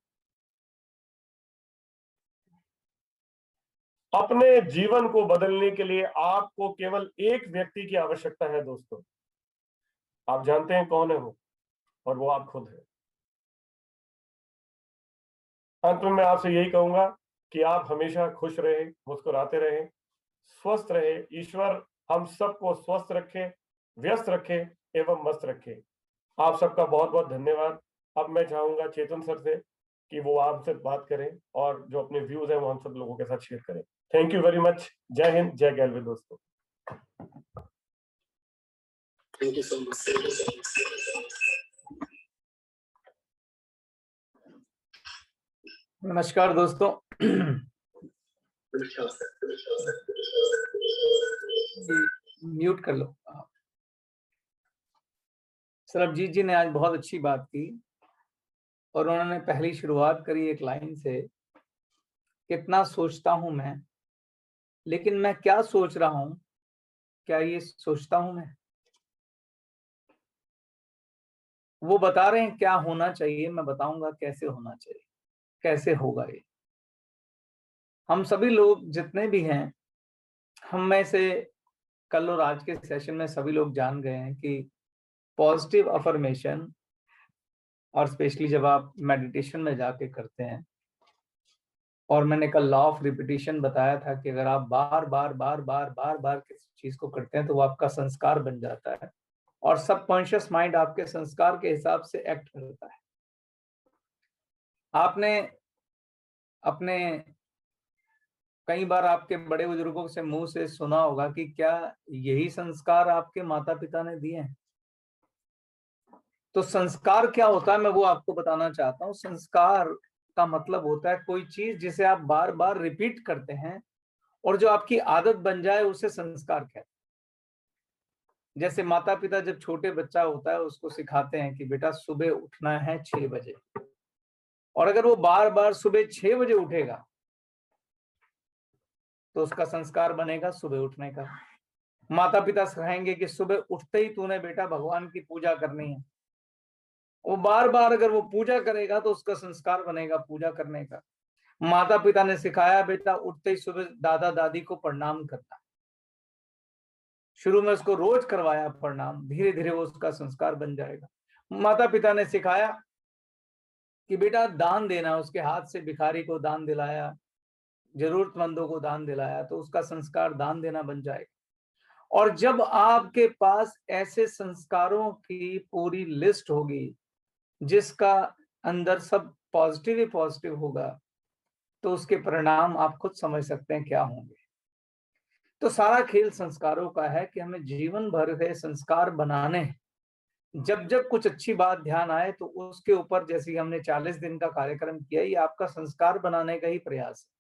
अपने जीवन को बदलने के लिए आपको केवल एक व्यक्ति की आवश्यकता है दोस्तों, आप जानते हैं कौन है वो, और वो आप खुद हैं। अंत में मैं आपसे यही कहूंगा कि आप हमेशा खुश रहे, मुस्कुराते रहे, स्वस्थ रहे। ईश्वर हम सबको स्वस्थ रखे, व्यस्त रखे एवं मस्त रखे। आप सबका बहुत बहुत धन्यवाद। अब मैं चाहूंगा चेतन सर से कि वो आपसे बात करें और जो अपने व्यूज हैं वो हम सब लोगों के साथ शेयर करें। Thank you very much. जय हिंद, जय गैलवे दोस्तों। Thank you so much. नमस्कार दोस्तों। म्यूट कर लो। सरबजीत जी ने आज बहुत अच्छी बात की और उन्होंने पहली शुरुआत करी एक लाइन से, कितना सोचता हूं मैं, लेकिन मैं क्या सोच रहा हूं, क्या ये सोचता हूं मैं? वो बता रहे हैं क्या होना चाहिए, मैं बताऊंगा कैसे होना चाहिए, कैसे होगा ये। हम सभी लोग जितने भी हैं, हम में से कल और आज के सेशन में सभी लोग जान गए हैं कि पॉजिटिव अफर्मेशन, और स्पेशली जब आप मेडिटेशन में जाके करते हैं, और मैंने कल लॉ ऑफ रिपीटिशन बताया था कि अगर आप बार बार बार बार बार बार किसी चीज को करते हैं तो वो आपका संस्कार बन जाता है, और सबकॉन्शियस माइंड आपके संस्कार के हिसाब से एक्ट करता है। आपने अपने कई बार आपके बड़े बुजुर्गों से मुंह से सुना होगा कि क्या यही संस्कार आपके माता पिता ने दिए हैं? तो संस्कार क्या होता है, मैं वो आपको बताना चाहता हूँ। संस्कार का मतलब होता है कोई चीज जिसे आप बार बार रिपीट करते हैं और जो आपकी आदत बन जाए, उसे संस्कार कहते हैं। जैसे माता पिता जब छोटे बच्चा होता है उसको सिखाते हैं कि बेटा सुबह उठना है 6 बजे, और अगर वो बार बार सुबह 6 बजे उठेगा तो उसका संस्कार बनेगा सुबह उठने का। माता पिता सिखाएंगे कि सुबह उठते ही तूने बेटा भगवान की पूजा करनी है, वो बार बार अगर वो पूजा करेगा तो उसका संस्कार बनेगा पूजा करने का। माता पिता ने सिखाया बेटा उठते ही सुबह दादा दादी को प्रणाम करना, शुरू में उसको रोज करवाया प्रणाम, धीरे धीरे वो उसका संस्कार बन जाएगा। माता पिता ने सिखाया कि बेटा दान देना, उसके हाथ से भिखारी को दान दिलाया, जरूरतमंदों को दान दिलाया, तो उसका संस्कार दान देना बन जाएगा। और जब आपके पास ऐसे संस्कारों की पूरी लिस्ट होगी जिसका अंदर सब पॉजिटिव ही पॉजिटिव होगा, तो उसके परिणाम आप खुद समझ सकते हैं क्या होंगे। तो सारा खेल संस्कारों का है कि हमें जीवन भर के संस्कार बनाने हैं। जब जब कुछ अच्छी बात ध्यान आए तो उसके ऊपर, जैसे हमने 40 दिन का कार्यक्रम किया, ये आपका संस्कार बनाने का ही प्रयास है,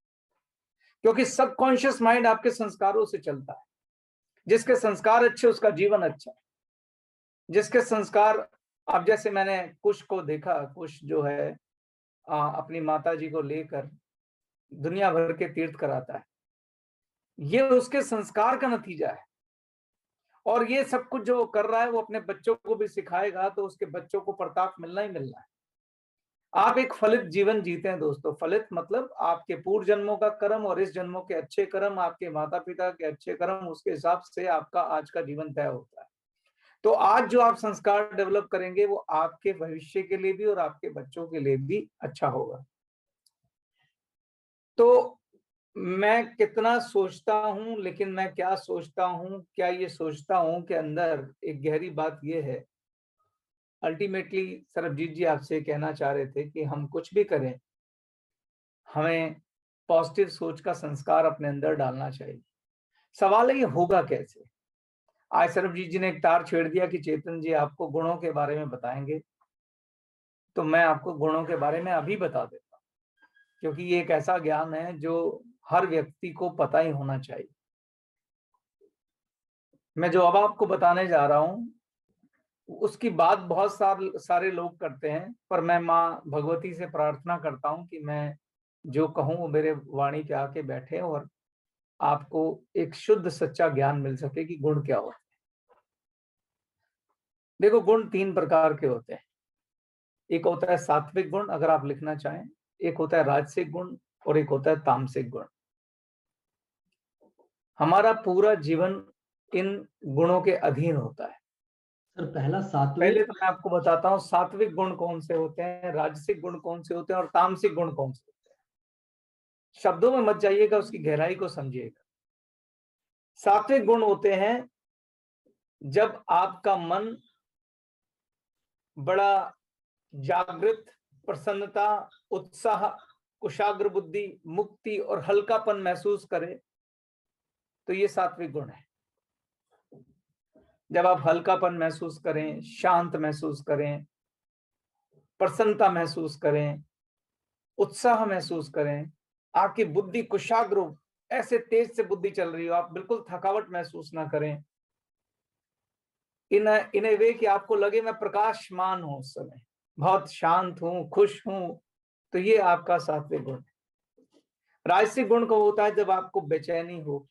क्योंकि सबकॉन्शियस माइंड आपके संस्कारों से चलता है। जिसके संस्कार अच्छे उसका जीवन अच्छा, जिसके संस्कार, अब जैसे मैंने कुश को देखा, कुश जो है अपनी माता जी को लेकर दुनिया भर के तीर्थ कराता है, ये उसके संस्कार का नतीजा है। और ये सब कुछ जो कर रहा है वो अपने बच्चों को भी सिखाएगा, तो उसके बच्चों को प्रताप मिलना ही मिलना है। आप एक फलित जीवन जीते हैं दोस्तों। फलित मतलब आपके पूर्व जन्मों का कर्म और इस जन्मों के अच्छे कर्म, आपके माता पिता के अच्छे कर्म, उसके हिसाब से आपका आज का जीवन तय होता है। तो आज जो आप संस्कार डेवलप करेंगे वो आपके भविष्य के लिए भी और आपके बच्चों के लिए भी अच्छा होगा। तो मैं कितना सोचता हूं, लेकिन मैं क्या सोचता हूं, क्या ये सोचता हूं कि अंदर एक गहरी बात ये है। अल्टीमेटली सरबजीत जी आपसे कहना चाह रहे थे कि हम कुछ भी करें, हमें पॉजिटिव सोच का संस्कार अपने अंदर डालना चाहिए। सवाल है ये होगा कैसे। आज सरबजीत जी ने एक तार छेड़ दिया कि चेतन जी आपको गुणों के बारे में बताएंगे, तो मैं आपको गुणों के बारे में अभी बता देता हूँ, क्योंकि ये एक ऐसा ज्ञान है जो हर व्यक्ति को पता ही होना चाहिए। मैं जो अब आपको बताने जा रहा हूं उसकी बात बहुत सारे लोग करते हैं, पर मैं माँ भगवती से प्रार्थना करता हूं कि मैं जो कहूं वो मेरे वाणी पे आके बैठे और आपको एक शुद्ध सच्चा ज्ञान मिल सके कि गुण क्या होते हैं। देखो, गुण 3 प्रकार के होते हैं। एक होता है सात्विक गुण, अगर आप लिखना चाहें, एक होता है राजसिक गुण और एक होता है तामसिक गुण। हमारा पूरा जीवन इन गुणों के अधीन होता है। सर पहला सात्विक, पहले तो मैं आपको बताता हूँ सात्विक गुण कौन से होते हैं, राजसिक गुण कौन से होते हैं और तामसिक गुण कौन से होते हैं। शब्दों में मत जाइएगा, उसकी गहराई को समझिएगा। सात्विक गुण होते हैं जब आपका मन बड़ा जागृत, प्रसन्नता, उत्साह, कुशाग्र बुद्धि, मुक्ति और हल्कापन महसूस करे, तो ये सात्विक गुण है। जब आप हल्कापन महसूस करें, शांत महसूस करें, प्रसन्नता महसूस करें, उत्साह महसूस करें, आपकी बुद्धि कुशाग्र हो, ऐसे तेज से बुद्धि चल रही हो, आप बिल्कुल थकावट महसूस ना करें, इन ए वे कि आपको लगे मैं प्रकाशमान हूं, उस समय बहुत शांत हूं, खुश हूं, तो ये आपका सात्विक गुण है। राजसिक गुण को होता है जब आपको बेचैनी हो,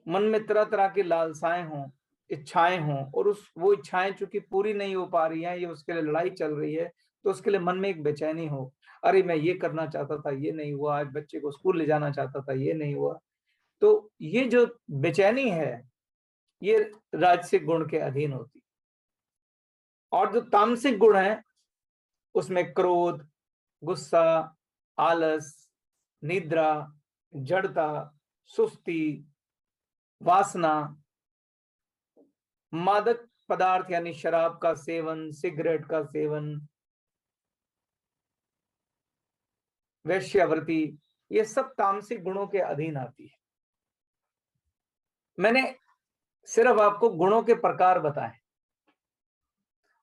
मन में तरह तरह की लालसाएं हों, इच्छाएं हों, और वो इच्छाएं चूंकि पूरी नहीं हो पा रही हैं, ये उसके लिए लड़ाई चल रही है, तो उसके लिए मन में एक बेचैनी हो, अरे मैं ये करना चाहता था, ये नहीं हुआ, आज बच्चे को स्कूल ले जाना चाहता था, ये नहीं हुआ। तो ये जो बेचैनी है, ये राजसिक गुण के अधीन होती। और जो तामसिक गुण है, उसमें क्रोध, गुस्सा, आलस, निद्रा, जड़ता, सुस्ती, वासना, मादक पदार्थ यानी शराब का सेवन, सिगरेट का सेवन, वेश्यावृत्ति, ये सब तामसिक गुणों के अधीन आती है। मैंने सिर्फ आपको गुणों के प्रकार बताए,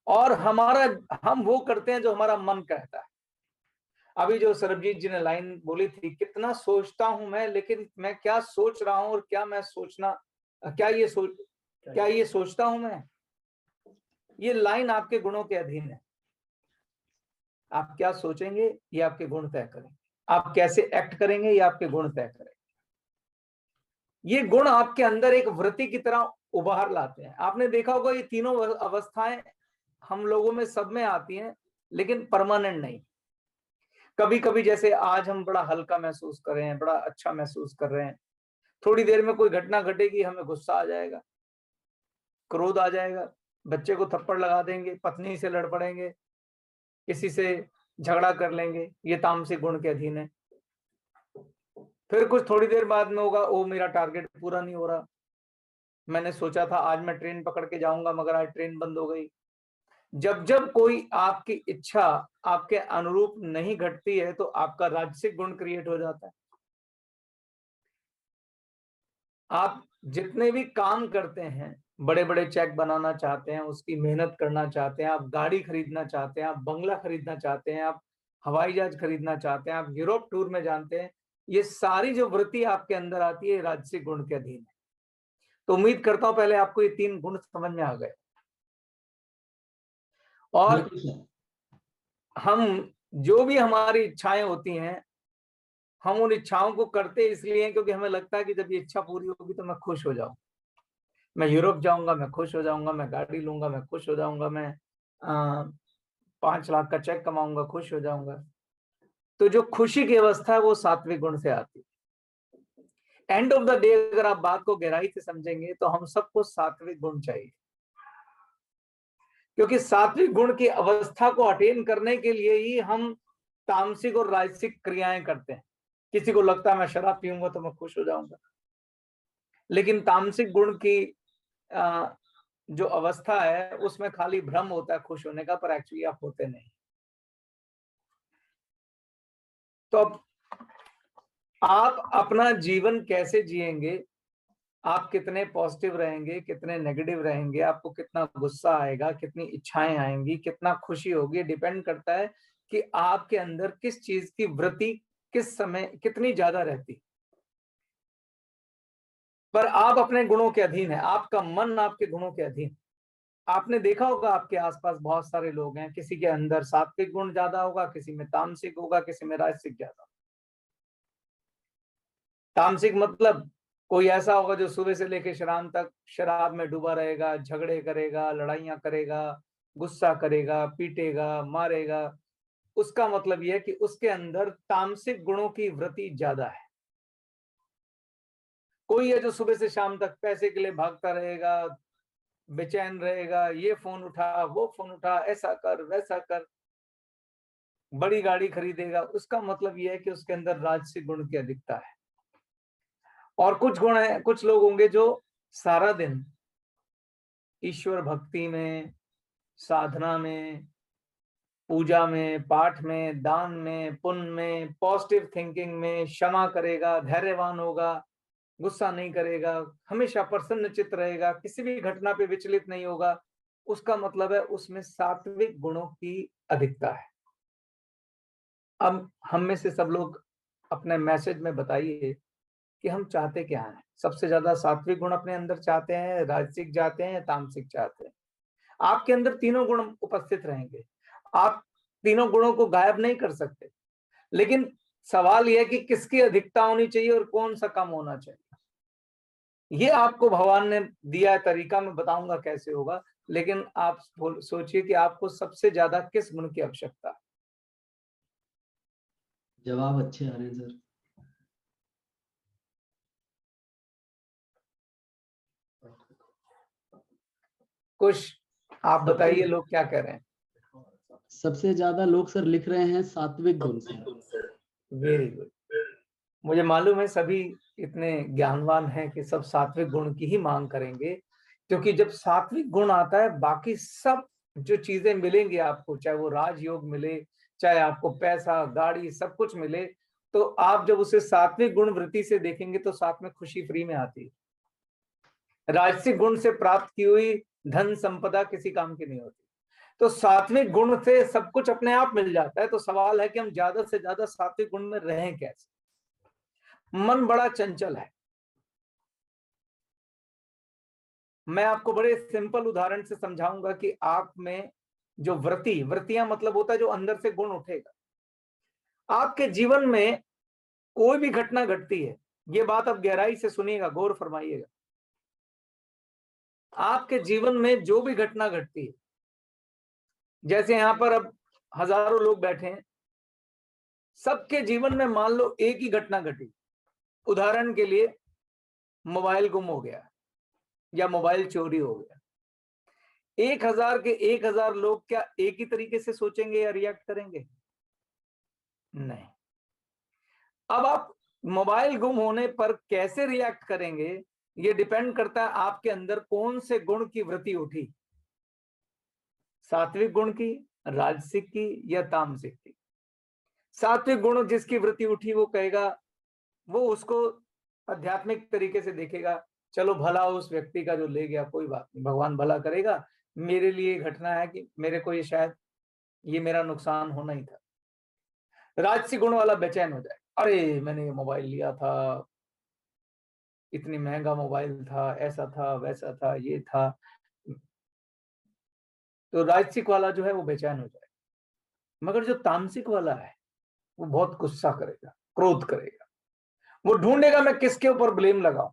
और हम वो करते हैं जो हमारा मन कहता है। अभी जो सरबजीत जी ने लाइन बोली थी, कितना सोचता हूं मैं, लेकिन मैं क्या सोच रहा हूं और क्या मैं सोचना, क्या ये सोचता हूं मैं, ये लाइन आपके गुणों के अधीन है। आप क्या सोचेंगे ये आपके गुण तय करेंगे, आप कैसे एक्ट करेंगे ये आपके गुण तय करेंगे। ये गुण आपके अंदर एक वृत्ति की तरह उबार लाते हैं। आपने देखा होगा ये तीनों अवस्थाएं हम लोगों में सब में आती हैं, लेकिन परमानेंट नहीं। कभी कभी जैसे आज हम बड़ा हल्का महसूस कर रहे हैं, बड़ा अच्छा महसूस कर रहे हैं, थोड़ी देर में कोई घटना घटेगी, हमें गुस्सा आ जाएगा, क्रोध आ जाएगा, बच्चे को थप्पड़ लगा देंगे, पत्नी से लड़ पड़ेंगे, किसी से झगड़ा कर लेंगे, ये तामसिक गुण के अधीन है। फिर कुछ थोड़ी देर बाद में होगा, ओ मेरा टारगेट पूरा नहीं हो रहा, मैंने सोचा था आज मैं ट्रेन पकड़ के जाऊंगा मगर आज ट्रेन बंद हो गई, जब जब कोई आपकी इच्छा आपके अनुरूप नहीं घटती है तो आपका राजसिक गुण क्रिएट हो जाता है। आप जितने भी काम करते हैं, बड़े बड़े चेक बनाना चाहते हैं, उसकी मेहनत करना चाहते हैं, आप गाड़ी खरीदना चाहते हैं, आप बंगला खरीदना चाहते हैं, आप हवाई जहाज खरीदना चाहते हैं, आप यूरोप टूर में जानते हैं, ये सारी जो वृत्ति आपके अंदर आती है राजसिक गुण के अधीन है। तो उम्मीद करता हूं पहले आपको ये 3 गुण समझ में आ गए। और बिल्कुल सर। हम जो भी हमारी इच्छाएं होती हैं, हम उन इच्छाओं को करते इसलिए हैं क्योंकि हमें लगता है कि जब ये इच्छा पूरी होगी तो मैं खुश हो जाऊं, मैं यूरोप जाऊंगा, मैं खुश हो जाऊंगा, मैं गाड़ी लूंगा, मैं खुश हो जाऊंगा, मैं 5 लाख का चेक कमाऊंगा, खुश हो जाऊंगा। तो जो खुशी की अवस्था है वो सात्विक गुण से आती है। एंड ऑफ द डे अगर आप बात को गहराई से समझेंगे तो हम सबको सात्विक गुण चाहिए, क्योंकि सात्विक गुण की अवस्था को अटेन करने के लिए ही हम तामसिक और राजसिक क्रियाएं करते हैं। किसी को लगता है मैं शराब पीऊंगा तो मैं खुश हो जाऊंगा, लेकिन तामसिक गुण की जो अवस्था है उसमें खाली भ्रम होता है खुश होने का, पर एक्चुअली आप होते नहीं। तो अब आप अपना जीवन कैसे जिएंगे, आप कितने पॉजिटिव रहेंगे, कितने नेगेटिव रहेंगे, आपको कितना गुस्सा आएगा, कितनी इच्छाएं आएंगी, कितना खुशी होगी, डिपेंड करता है कि आपके अंदर किस चीज की वृत्ति किस समय कितनी ज्यादा रहती। पर आप अपने गुणों के अधीन है, आपका मन आपके गुणों के अधीन। आपने देखा होगा आपके आसपास बहुत सारे लोग हैं, किसी के अंदर सात्विक गुण ज्यादा होगा, किसी में तामसिक होगा, किसी में राजसिक ज्यादा। तामसिक मतलब कोई ऐसा होगा जो सुबह से लेकर शाम तक शराब में डूबा रहेगा, झगड़े करेगा, लड़ाइयां करेगा, गुस्सा करेगा, पीटेगा, मारेगा। उसका मतलब यह है कि उसके अंदर तामसिक गुणों की वृत्ति ज्यादा है। कोई है जो सुबह से शाम तक पैसे के लिए भागता रहेगा, बेचैन रहेगा, ये फोन उठा, वो फोन उठा, ऐसा कर, वैसा कर, बड़ी गाड़ी खरीदेगा। उसका मतलब यह है कि उसके अंदर राजसिक गुण की अधिकता है। और कुछ गुण है, कुछ लोग होंगे जो सारा दिन ईश्वर भक्ति में, साधना में, पूजा में, पाठ में, दान में, पुण्य में, पॉजिटिव थिंकिंग में, क्षमा करेगा, धैर्यवान होगा, गुस्सा नहीं करेगा, हमेशा प्रसन्न चित्त रहेगा, किसी भी घटना पे विचलित नहीं होगा। उसका मतलब है उसमें सात्विक गुणों की अधिकता है। अब हम में से सब लोग अपने मैसेज में बताइए कि हम चाहते क्या हैं। सबसे ज्यादा सात्विक गुण अपने अंदर चाहते हैं, राजसिक चाहते हैं, तामसिक चाहते हैं। आपके अंदर तीनों गुण उपस्थित रहेंगे, आप तीनों गुणों को गायब नहीं कर सकते, लेकिन सवाल यह है कि किसकी अधिकता होनी चाहिए और कौन सा कम होना चाहिए। ये आपको भगवान ने दिया तरीका, मैं बताऊंगा कैसे होगा, लेकिन आप सोचिए कि आपको सबसे ज्यादा किस गुण की आवश्यकता है। जवाब अच्छे आ रहे हैं सर। कुछ आप बताइए, लोग क्या कह रहे हैं? सबसे ज्यादा लोग सर लिख रहे हैं सात्विक गुण सर। Very good. मुझे मालूम है सभी इतने ज्ञानवान हैं कि सब सात्विक गुण की ही मांग करेंगे, क्योंकि जब सात्विक गुण आता है बाकी सब जो चीजें मिलेंगी आपको, चाहे वो राजयोग मिले, चाहे आपको पैसा, गाड़ी, सब कुछ मिले, तो आप जब उसे सात्विक गुण वृत्ति से देखेंगे तो साथ में खुशी फ्री में आती है। राजसिक गुण से प्राप्त की हुई धन संपदा किसी काम की नहीं होती। तो सात्विक गुण से सब कुछ अपने आप मिल जाता है। तो सवाल है कि हम ज्यादा से ज्यादा सात्विक गुण में रहें कैसे। मन बड़ा चंचल है। मैं आपको बड़े सिंपल उदाहरण से समझाऊंगा कि आप में जो वृत्तियां मतलब होता है जो अंदर से गुण उठेगा। आपके जीवन में कोई भी घटना घटती है, ये बात आप गहराई से सुनिएगा, गौर फरमाइएगा। आपके जीवन में जो भी घटना घटती है, जैसे यहां पर अब हजारों लोग बैठे हैं, सबके जीवन में मान लो एक ही घटना घटी। उदाहरण के लिए मोबाइल गुम हो गया या मोबाइल चोरी हो गया। 1000 के 1000 लोग क्या एक ही तरीके से सोचेंगे या रिएक्ट करेंगे? नहीं। अब आप मोबाइल गुम होने पर कैसे रिएक्ट करेंगे, ये डिपेंड करता है आपके अंदर कौन से गुण की वृत्ति उठी। सात्विक गुण की, राजसिक की या तामसिक की। सात्विक गुण जिसकी वृत्ति उठी वो कहेगा, वो उसको आध्यात्मिक तरीके से देखेगा, चलो भला उस व्यक्ति का जो ले गया, कोई बात नहीं, भगवान भला करेगा, मेरे लिए घटना है कि मेरे को ये शायद ये मेरा नुकसान होना ही था। राजसिक गुण वाला बेचैन हो जाए, अरे मैंने ये मोबाइल लिया था, इतनी महंगा मोबाइल था, ऐसा था वैसा था, ये था। तो राजसिक वाला जो है वो बेचैन हो जाए। मगर जो तामसिक वाला है वो बहुत गुस्सा करेगा, क्रोध करेगा, वो ढूंढेगा मैं किसके ऊपर ब्लेम लगाऊं।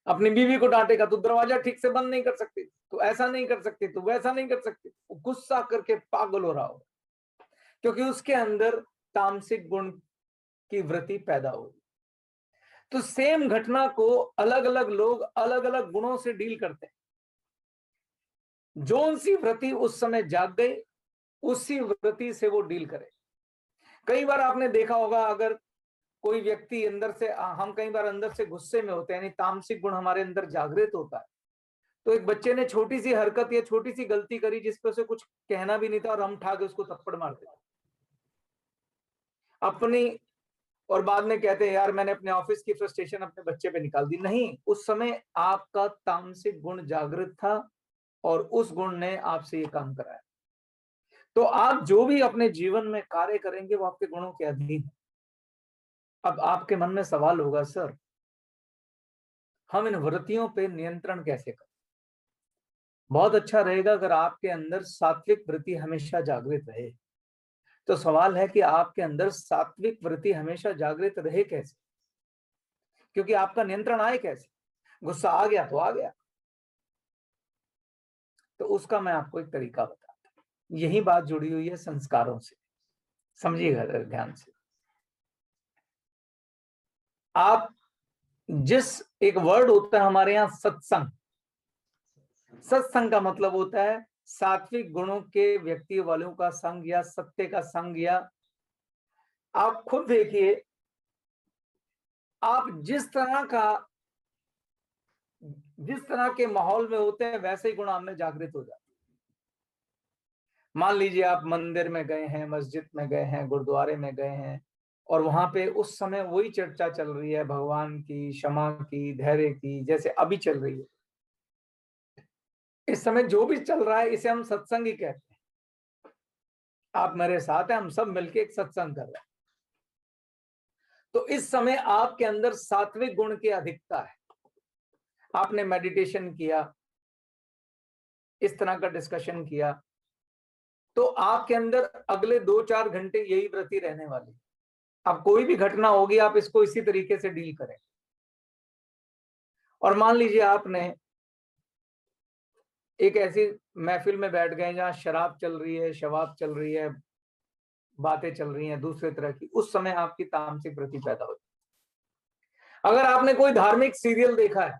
अपनी बीवी को डांटेगा, तो दरवाजा ठीक से बंद नहीं कर सकती, तो ऐसा नहीं कर सकती, तो वैसा नहीं कर सकती। वो गुस्सा करके पागल हो रहा होगा, क्योंकि उसके अंदर तामसिक गुण की वृत्ति पैदा होगी। तो सेम घटना को अलग अलग लोग अलग अलग गुणों से डील करते हैं। जोन सी वृत्ति उस समय जाग गई, उसी वृत्ति से वो डील करे। कई बार आपने देखा होगा, अगर कोई व्यक्ति अंदर से, हम कई बार अंदर से गुस्से में होते हैं, यानी तामसिक गुण हमारे अंदर जागृत होता है। तो एक बच्चे ने छोटी सी हरकत या छोटी सी गलती करी जिसपे उसे कुछ कहना भी नहीं था, और हम ठाके उसको थप्पड़ मारते अपनी, और बाद में कहते हैं यार मैंने अपने ऑफिस की फ्रस्ट्रेशन अपने बच्चे पे निकाल दी। नहीं, उस समय आपका तामसिक गुण जागृत था और उस गुण ने आपसे ये काम कराया। तो आप जो भी अपने जीवन में कार्य करेंगे वो आपके गुणों के अधीन है। अब आपके मन में सवाल होगा, सर हम इन वृत्तियों पे नियंत्रण कैसे करें? बहुत अच्छा रहेगा अगर आपके अंदर सात्विक वृत्ति हमेशा जागृत रहे। तो सवाल है कि आपके अंदर सात्विक वृत्ति हमेशा जागृत रहे कैसे? क्योंकि आपका नियंत्रण आए कैसे? गुस्सा आ गया तो आ गया। तो उसका मैं आपको एक तरीका बताता हूं। यही बात जुड़ी हुई है संस्कारों से, समझिएगा ध्यान से। आप जिस, एक वर्ड होता है हमारे यहाँ सत्संग, सत्संग का मतलब होता है सात्विक गुणों के व्यक्ति वालों का संग या सत्य का संग। या आप खुद देखिए, आप जिस तरह के माहौल में होते हैं वैसे ही गुण आप में जागृत हो जाते हैं। मान लीजिए आप मंदिर में गए हैं, मस्जिद में गए हैं, गुरुद्वारे में गए हैं, और वहां पे उस समय वही चर्चा चल रही है भगवान की, क्षमा की, धैर्य की, जैसे अभी चल रही है। इस समय जो भी चल रहा है इसे हम सत्संग ही कहते हैं। आप मेरे साथ हैं, हम सब मिलके एक सत्संग कर रहे हैं। तो इस समय आपके अंदर सात्विक गुण की अधिकता है। आपने मेडिटेशन किया, इस तरह का डिस्कशन किया, तो आपके अंदर अगले 2-4 घंटे यही वृत्ति रहने वाली। अब कोई भी घटना होगी आप इसको इसी तरीके से डील करें। और मान लीजिए आपने एक ऐसी महफिल में बैठ गए जहां शराब चल रही है, शवाब चल रही है, बातें चल रही हैं दूसरे तरह की, उस समय आपकी तामसिक वृत्ति पैदा होती है। अगर आपने कोई धार्मिक सीरियल देखा है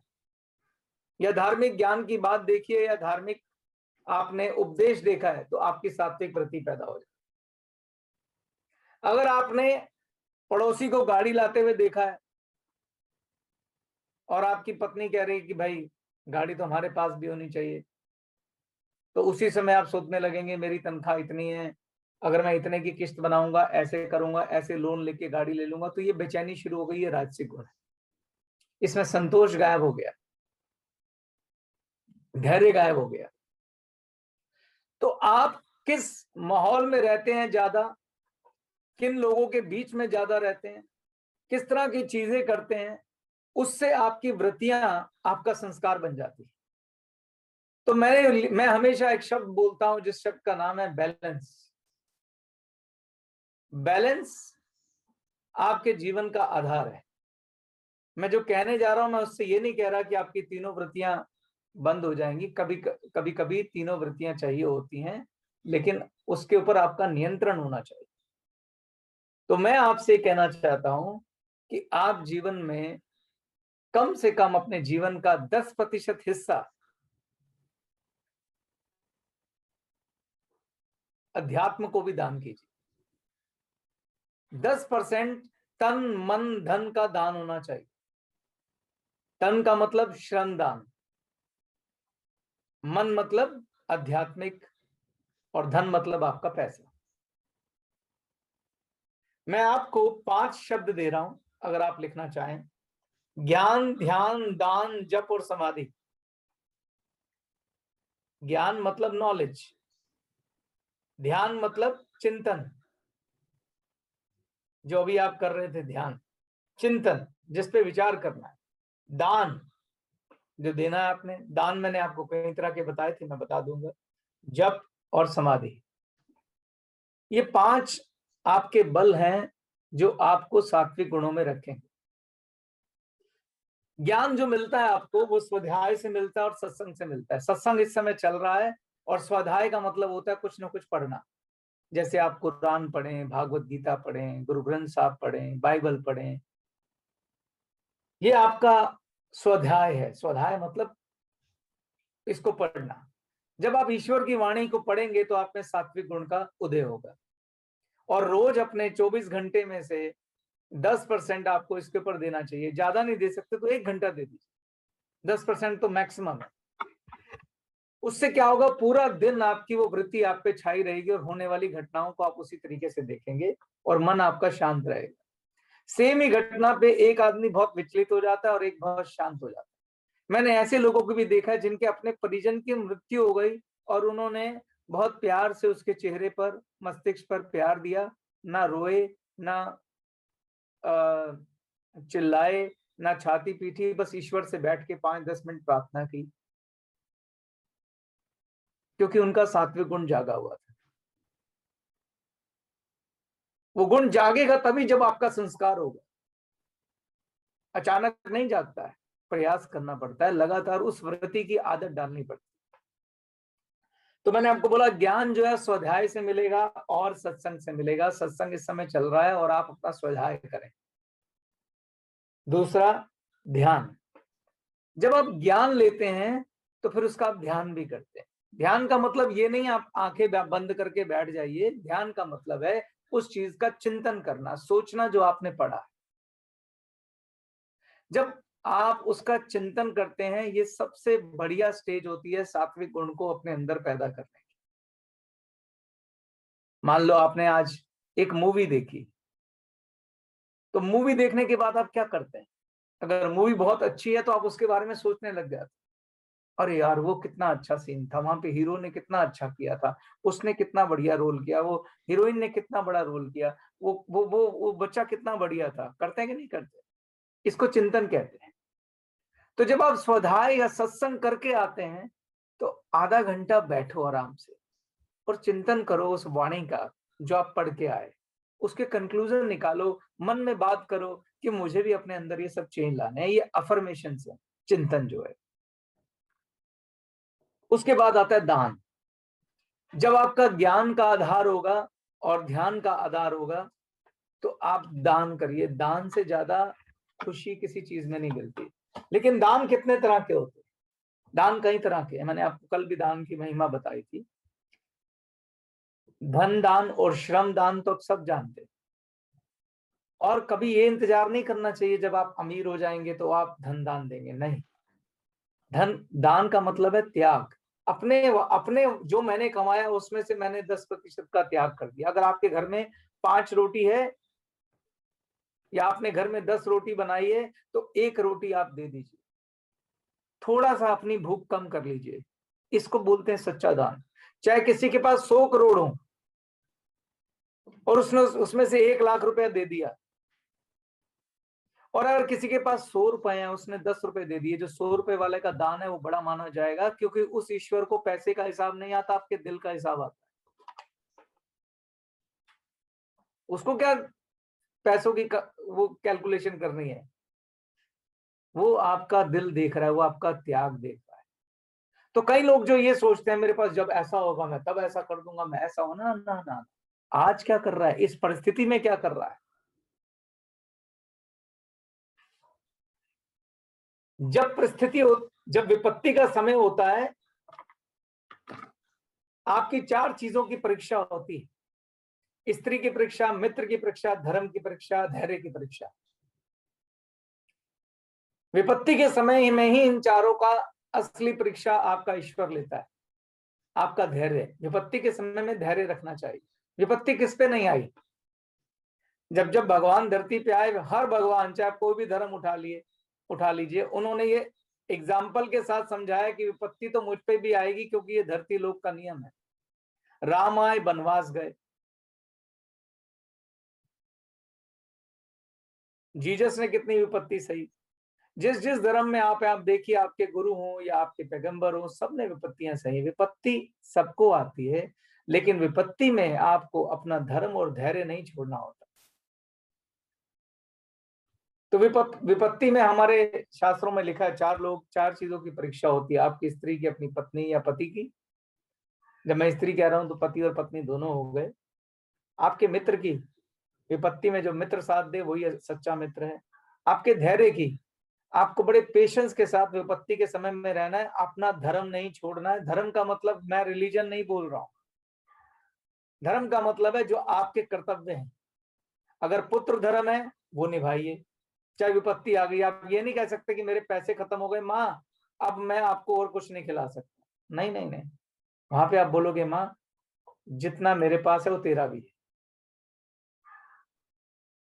या धार्मिक ज्ञान की बात देखी है या धार्मिक आपने उपदेश देखा है तो आपकी सात्विक वृत्ति पैदा हो जाए। अगर आपने पड़ोसी को गाड़ी लाते हुए देखा है और आपकी पत्नी कह रही है कि भाई गाड़ी तो हमारे पास भी होनी चाहिए, तो उसी समय आप सोचने लगेंगे मेरी तनख्वाह इतनी है, अगर मैं इतने की किस्त बनाऊंगा, ऐसे करूंगा, ऐसे लोन लेके गाड़ी ले लूंगा, तो ये बेचैनी शुरू हो गई। ये राजसिक गुण है। इसमें संतोष गायब हो गया, धैर्य गायब हो गया। तो आप किस माहौल में रहते हैं ज्यादा, किन लोगों के बीच में ज्यादा रहते हैं, किस तरह की चीजें करते हैं, उससे आपकी वृत्तियां, आपका संस्कार बन जाती है। तो मैं हमेशा एक शब्द बोलता हूं जिस शब्द का नाम है बैलेंस। बैलेंस आपके जीवन का आधार है। मैं जो कहने जा रहा हूं मैं उससे ये नहीं कह रहा कि आपकी तीनों वृत्तियां बंद हो जाएंगी। कभी कभी तीनों वृत्तियां चाहिए होती हैं, लेकिन उसके ऊपर आपका नियंत्रण होना चाहिए। तो मैं आपसे कहना चाहता हूं कि आप जीवन में कम से कम अपने जीवन का 10% हिस्सा अध्यात्म को भी दान कीजिए। 10% तन मन धन का दान होना चाहिए। तन का मतलब श्रम दान, मन मतलब आध्यात्मिक, और धन मतलब आपका पैसा। मैं आपको 5 शब्द दे रहा हूं, अगर आप लिखना चाहें। ज्ञान, ध्यान, दान, जप और समाधि। ज्ञान मतलब नॉलेज, ध्यान मतलब चिंतन, जो अभी आप कर रहे थे ध्यान, चिंतन जिस पे विचार करना है। दान, जो देना है आपने, दान मैंने आपको कई तरह के बताए थे, मैं बता दूंगा। जप और समाधि, ये 5 आपके बल हैं जो आपको सात्विक गुणों में रखेंगे। ज्ञान जो मिलता है आपको वो स्वाध्याय से मिलता है और सत्संग से मिलता है। सत्संग इस समय चल रहा है, और स्वाध्याय का मतलब होता है कुछ ना कुछ पढ़ना। जैसे आप कुरान पढ़ें, भागवत गीता पढ़ें, गुरु ग्रंथ साहब पढ़ें, बाइबल पढ़ें, ये आपका स्वाध्याय है। स्वाध्याय मतलब इसको पढ़ना। जब आप ईश्वर की वाणी को पढ़ेंगे तो आप में सात्विक गुण का उदय होगा। और रोज अपने 24 घंटे में से 10% आपको इसके ऊपर देना चाहिए। ज्यादा नहीं दे सकते तो 1 घंटा दे दीजिए, 10% तो मैक्सिमम है। उससे क्या होगा, पूरा दिन आपकी वो वृत्ति आप पे छाई रहेगी और होने वाली घटनाओं को आप उसी तरीके से देखेंगे और मन आपका शांत रहेगा। सेम ही घटना पे एक आदमी बहुत विचलित हो जाता है और एक बहुत शांत हो जाता है। मैंने ऐसे लोगों को भी देखा है जिनके अपने परिजन की मृत्यु हो गई और उन्होंने बहुत प्यार से उसके चेहरे पर, मस्तिष्क पर प्यार दिया, ना रोए, ना चिल्लाए, ना छाती पीटी, बस ईश्वर से बैठ के 5-10 मिनट प्रार्थना की, क्योंकि उनका सात्विक गुण जागा हुआ था। वो गुण जागेगा तभी जब आपका संस्कार होगा, अचानक नहीं जागता है, प्रयास करना पड़ता है, लगातार उस वृत्ति की आदत डालनी पड़ती है। तो मैंने आपको बोला ज्ञान जो है स्वाध्याय से मिलेगा और सत्संग से मिलेगा। सत्संग इस समय चल रहा है और आप अपना स्वाध्याय करें। दूसरा, ध्यान। जब आप ज्ञान लेते हैं तो फिर उसका आप ध्यान भी करते हैं। ध्यान का मतलब ये नहीं आप आंखें बंद करके बैठ जाइए। ध्यान का मतलब है उस चीज का चिंतन करना, सोचना जो आपने पढ़ा है। जब आप उसका चिंतन करते हैं, ये सबसे बढ़िया स्टेज होती है सात्विक गुण को अपने अंदर पैदा करने की। मान लो आपने आज एक मूवी देखी, तो मूवी देखने के बाद आप क्या करते हैं? अगर मूवी बहुत अच्छी है तो आप उसके बारे में सोचने लग जाते हैं, अरे यार वो कितना अच्छा सीन था, वहां पे हीरो ने कितना अच्छा किया था, उसने कितना बढ़िया रोल किया, वो हीरोइन ने कितना बड़ा रोल किया, वो बच्चा कितना बढ़िया था। करते हैं कि नहीं करते? इसको चिंतन कहते हैं। तो जब आप स्वाध्याय या सत्संग करके आते हैं तो आधा घंटा बैठो आराम से और चिंतन करो उस वाणी का जो आप पढ़ के आए, उसके कंक्लूजन निकालो, मन में बात करो कि मुझे भी अपने अंदर ये सब चेंज लाने हैं। ये अफर्मेशन है, चिंतन जो है। उसके बाद आता है दान। जब आपका ज्ञान का आधार होगा और ध्यान का आधार होगा तो आप दान करिए। दान से ज्यादा खुशी किसी चीज में नहीं मिलती। लेकिन दान कितने तरह के होते हैं? दान कई तरह के हैं। मैंने आपको कल भी दान की महिमा बताई थी। धन दान और श्रम दान तो सब जानते हैं। और कभी ये इंतजार नहीं करना चाहिए जब आप अमीर हो जाएंगे तो आप धन दान देंगे, नहीं। धन दान का मतलब है त्याग। अपने अपने जो मैंने कमाया उसमें से मैंने 10% का त्याग कर दिया। अगर आपके घर में 5 रोटी है या आपने घर में 10 रोटी बनाई है तो 1 रोटी आप दे दीजिए। थोड़ा सा अपनी भूख कम कर लीजिए। इसको बोलते हैं सच्चा दान। चाहे किसी के पास 100 करोड़ हो और उसने उसमें से 1 लाख रुपया दे दिया, और अगर किसी के पास 100 रुपए हैं, उसने 10 रुपए दे दिए, जो 100 रुपए वाले का दान है वो बड़ा माना जाएगा, क्योंकि उस ईश्वर को पैसे का हिसाब नहीं आता, आपके दिल का हिसाब आता है। उसको क्या पैसों की वो कैलकुलेशन करनी है, वो आपका दिल देख रहा है, वो आपका त्याग देख रहा है। तो कई लोग जो ये सोचते हैं मेरे पास जब ऐसा होगा मैं तब ऐसा कर दूंगा, मैं ऐसा हो ना ना ना। आज क्या कर रहा है, इस परिस्थिति में क्या कर रहा है? जब परिस्थिति जब विपत्ति का समय होता है, आपकी 4 चीजों की परीक्षा होती है। स्त्री की परीक्षा, मित्र की परीक्षा, धर्म की परीक्षा, धैर्य की परीक्षा। विपत्ति के समय में ही इन चारों का असली परीक्षा आपका ईश्वर लेता है। आपका धैर्य। विपत्ति के समय में धैर्य रखना चाहिए। विपत्ति किस पे नहीं आई? जब जब भगवान धरती पे आए, हर भगवान, चाहे आप कोई भी धर्म उठा लीजिए, उन्होंने ये एग्जाम्पल के साथ समझाया कि विपत्ति तो मुझ पे भी आएगी, क्योंकि ये धरती लोक का नियम है। राम आए, वनवास गए, जीसस ने कितनी विपत्ति सही। जिस जिस धर्म में आप देखिए, आपके गुरु हो या आपके पैगंबर हो, सबने विपत्तियां सही। विपत्ति सबको आती है, लेकिन विपत्ति में आपको अपना धर्म और धैर्य नहीं छोड़ना होता। तो विपत्ति में हमारे शास्त्रों में लिखा है, चार चीजों की परीक्षा होती है। आपकी स्त्री की, अपनी पत्नी या पति की। जब मैं स्त्री कह रहा हूं तो पति और पत्नी दोनों हो गए। आपके मित्र की, विपत्ति में जो मित्र साथ दे वही सच्चा मित्र है। आपके धैर्य की, आपको बड़े पेशेंस के साथ विपत्ति के समय में रहना है, अपना धर्म नहीं छोड़ना है। धर्म का मतलब मैं रिलीजन नहीं बोल रहा हूं। धर्म का मतलब है जो आपके कर्तव्य हैं। अगर पुत्र धर्म है वो निभाइए, चाहे विपत्ति आ गई। आप ये नहीं कह सकते कि मेरे पैसे खत्म हो गए माँ, अब मैं आपको और कुछ नहीं खिला सकता। नहीं नहीं नहीं, वहां पे आप बोलोगे माँ जितना मेरे पास है वो तेरा भी है।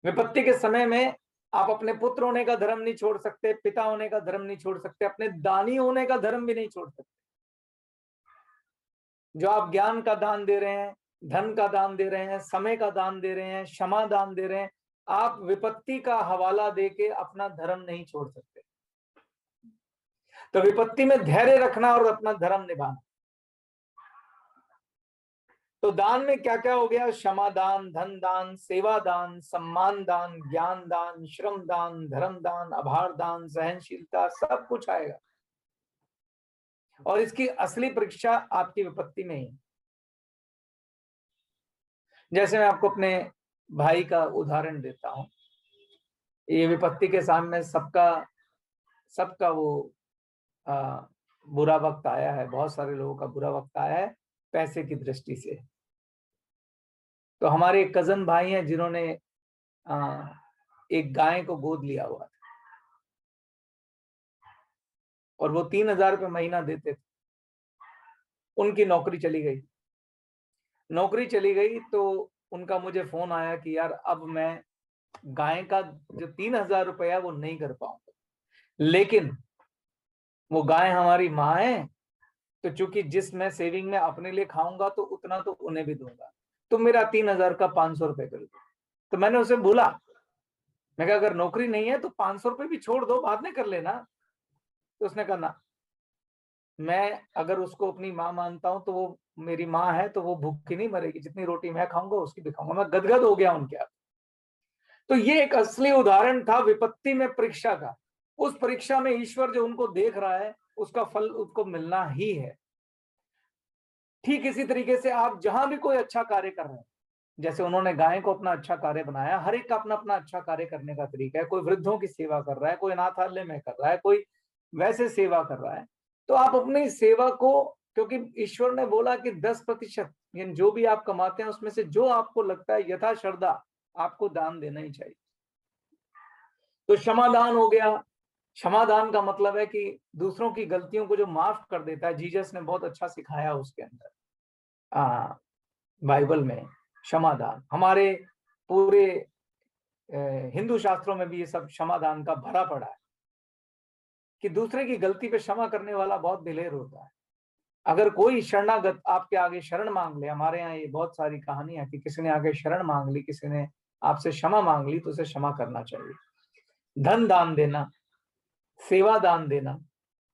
विपत्ति के समय में आप अपने पुत्र होने का धर्म नहीं छोड़ सकते, पिता होने का धर्म नहीं छोड़ सकते, अपने दानी होने का धर्म भी नहीं छोड़ सकते। जो आप ज्ञान का दान दे रहे हैं, धन का दान दे रहे हैं, समय का दान दे रहे हैं, क्षमा दान दे रहे हैं, आप विपत्ति का हवाला देके अपना धर्म नहीं छोड़ सकते। तो विपत्ति में धैर्य रखना और अपना धर्म निभाना। तो दान में क्या क्या हो गया? क्षमा दान, धन दान, सेवा दान, सम्मान दान, ज्ञान दान, श्रम दान, धर्म दान, आभार दान, सहनशीलता, सब कुछ आएगा। और इसकी असली परीक्षा आपकी विपत्ति में ही। जैसे मैं आपको अपने भाई का उदाहरण देता हूं। ये विपत्ति के सामने सबका वो बुरा वक्त आया है। बहुत सारे लोगों का बुरा वक्त आया है पैसे की दृष्टि से। तो हमारे एक कजन भाई हैं जिन्होंने एक गाय को गोद लिया हुआ था और वो 3,000 रुपये महीना देते थे। उनकी नौकरी चली गई तो उनका मुझे फोन आया कि यार अब मैं गाय का जो 3,000 रुपया वो नहीं कर पाऊंगा, लेकिन वो गाय हमारी माँ है, तो चूंकि जिस मैं सेविंग में अपने लिए खाऊंगा तो उतना तो उन्हें भी दूंगा, तो मेरा 3,000 का 500 रुपये कर दो। तो मैंने उसे बोला, मैं कहा अगर नौकरी नहीं है तो 500 रुपये भी छोड़ दो, बाद में कर लेना। तो उसने कहा ना, मैं अगर उसको अपनी माँ मानता हूं तो वो मेरी माँ है, तो वो भूखी नहीं मरेगी। जितनी रोटी मैं खाऊंगा उसकी भी खाऊंगा। मैं गदगद हो गया उनके आप। तो ये एक असली उदाहरण था विपत्ति में परीक्षा का। उस परीक्षा में ईश्वर जो उनको देख रहा है उसका फल उसको मिलना ही है। ठीक इसी तरीके से आप जहां भी कोई अच्छा कार्य कर रहे हैं, जैसे उन्होंने गाय को अपना अच्छा कार्य बनाया, हर एक का अपना अपना अच्छा कार्य करने का तरीका है। कोई वृद्धों की सेवा कर रहा है, कोई अनाथालय में कर रहा है, कोई वैसे सेवा कर रहा है। तो आप अपनी सेवा को, क्योंकि ईश्वर ने बोला कि 10% यानी जो भी आप कमाते हैं उसमें से जो आपको लगता है यथा श्रद्धा आपको दान देना ही चाहिए। तो क्षमादान हो गया। क्षमादान का मतलब है कि दूसरों की गलतियों को जो माफ कर देता है। जीसस ने बहुत अच्छा सिखाया उसके अंदर बाइबल में क्षमादान। हमारे पूरे हिंदू शास्त्रों में भी ये सब क्षमादान का भरा पड़ा है कि दूसरे की गलती पे क्षमा करने वाला बहुत दिलेर होता है। अगर कोई शरणागत आपके आगे शरण मांग ले, हमारे यहाँ ये बहुत सारी कहानियां कि किसी ने आगे शरण मांग ली, किसी ने आपसे क्षमा मांग ली, तो उसे क्षमा करना चाहिए। धन दान देना, सेवा दान देना,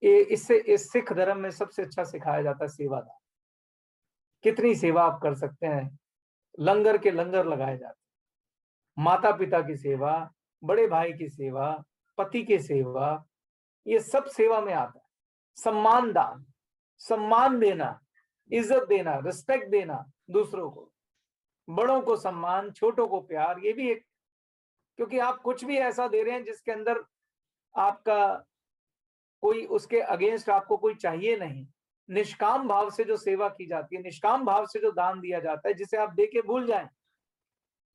ये इससे इस सिख धर्म में सबसे अच्छा सिखाया जाता है सेवा दान। कितनी सेवा आप कर सकते हैं। लंगर के लंगर लगाए जाते हैं, माता पिता की सेवा, बड़े भाई की सेवा, पति की सेवा, ये सब सेवा में आता है। सम्मान दान, सम्मान देना, इज्जत देना, रिस्पेक्ट देना दूसरों को, बड़ों को सम्मान, छोटों को प्यार, ये भी एक, क्योंकि आप कुछ भी ऐसा दे रहे हैं जिसके अंदर आपका कोई उसके अगेंस्ट आपको कोई चाहिए नहीं। निष्काम भाव से जो सेवा की जाती है, निष्काम भाव से जो दान दिया जाता है, जिसे आप देके भूल जाएं,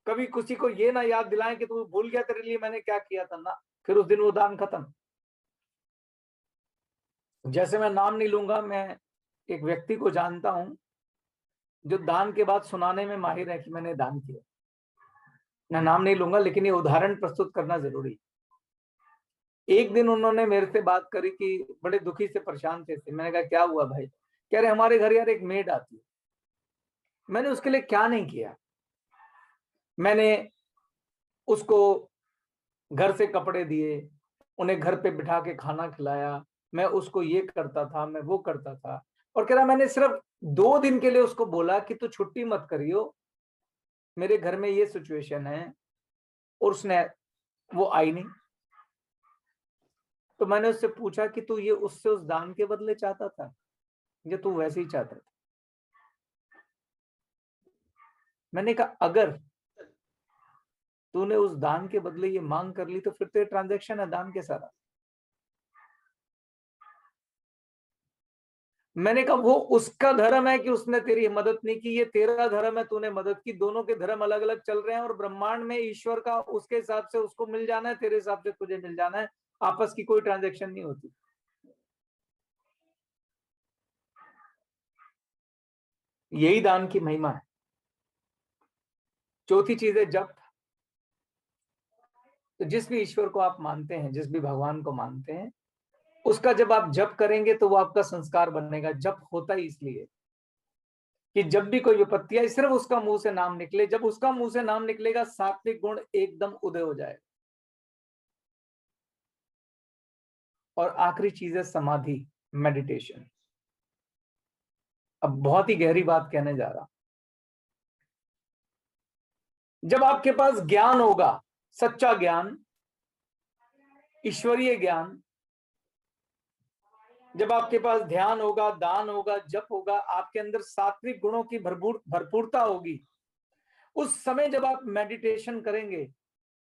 कभी किसी को ये ना याद दिलाएं कि तू भूल गया, तेरे लिए मैंने क्या किया था ना, फिर उस दिन वो दान खत्म। जैसे मैं नाम नहीं लूंगा, मैं एक व्यक्ति को जानता हूं जो दान के बाद सुनाने में माहिर है कि मैंने दान किया। मैं नाम नहीं लूंगा, लेकिन ये उदाहरण प्रस्तुत करना जरूरी। एक दिन उन्होंने मेरे से बात करी कि बड़े दुखी से परेशान थे। मैंने कहा क्या हुआ भाई? कह रहे हमारे घर यार एक मेड आती है। मैंने उसके लिए क्या नहीं किया। मैंने उसको घर से कपड़े दिए, उन्हें घर पे बिठा के खाना खिलाया, मैं उसको ये करता था, मैं वो करता था। और कह रहा मैंने सिर्फ 2 दिन के लिए उसको बोला कि तू छुट्टी मत करियो, मेरे घर में ये सिचुएशन है, और वो आई नहीं। तो मैंने उससे पूछा कि तू ये उससे उस दान के बदले चाहता था या तू वैसे ही चाहता था? मैंने कहा अगर तूने उस दान के बदले ये मांग कर ली तो फिर तो ये ट्रांजैक्शन है दान के सारा। मैंने कहा वो उसका धर्म है कि उसने तेरी मदद नहीं की, ये तेरा धर्म है तूने मदद की। दोनों के धर्म अलग अलग चल रहे हैं और ब्रह्मांड में ईश्वर का उसके हिसाब से उसको मिल जाना है, तेरे हिसाब से तुझे मिल जाना है। आपस की कोई ट्रांजैक्शन नहीं होती। यही दान की महिमा है। चौथी चीज है जप। तो जिस भी ईश्वर को आप मानते हैं, जिस भी भगवान को मानते हैं, उसका जब आप जप करेंगे तो वो आपका संस्कार बनेगा। जप होता ही इसलिए कि जब भी कोई विपत्ति आए सिर्फ उसका मुंह से नाम निकले। जब उसका मुंह से नाम निकलेगा सात्विक गुण एकदम उदय हो जाएगा। और आखिरी चीज है समाधि, मेडिटेशन। अब बहुत ही गहरी बात कहने जा रहा। जब आपके पास ज्ञान होगा, सच्चा ज्ञान, ईश्वरीय ज्ञान, जब आपके पास ध्यान होगा, दान होगा, जप होगा, आपके अंदर सात्विक गुणों की भरपूरता होगी, उस समय जब आप मेडिटेशन करेंगे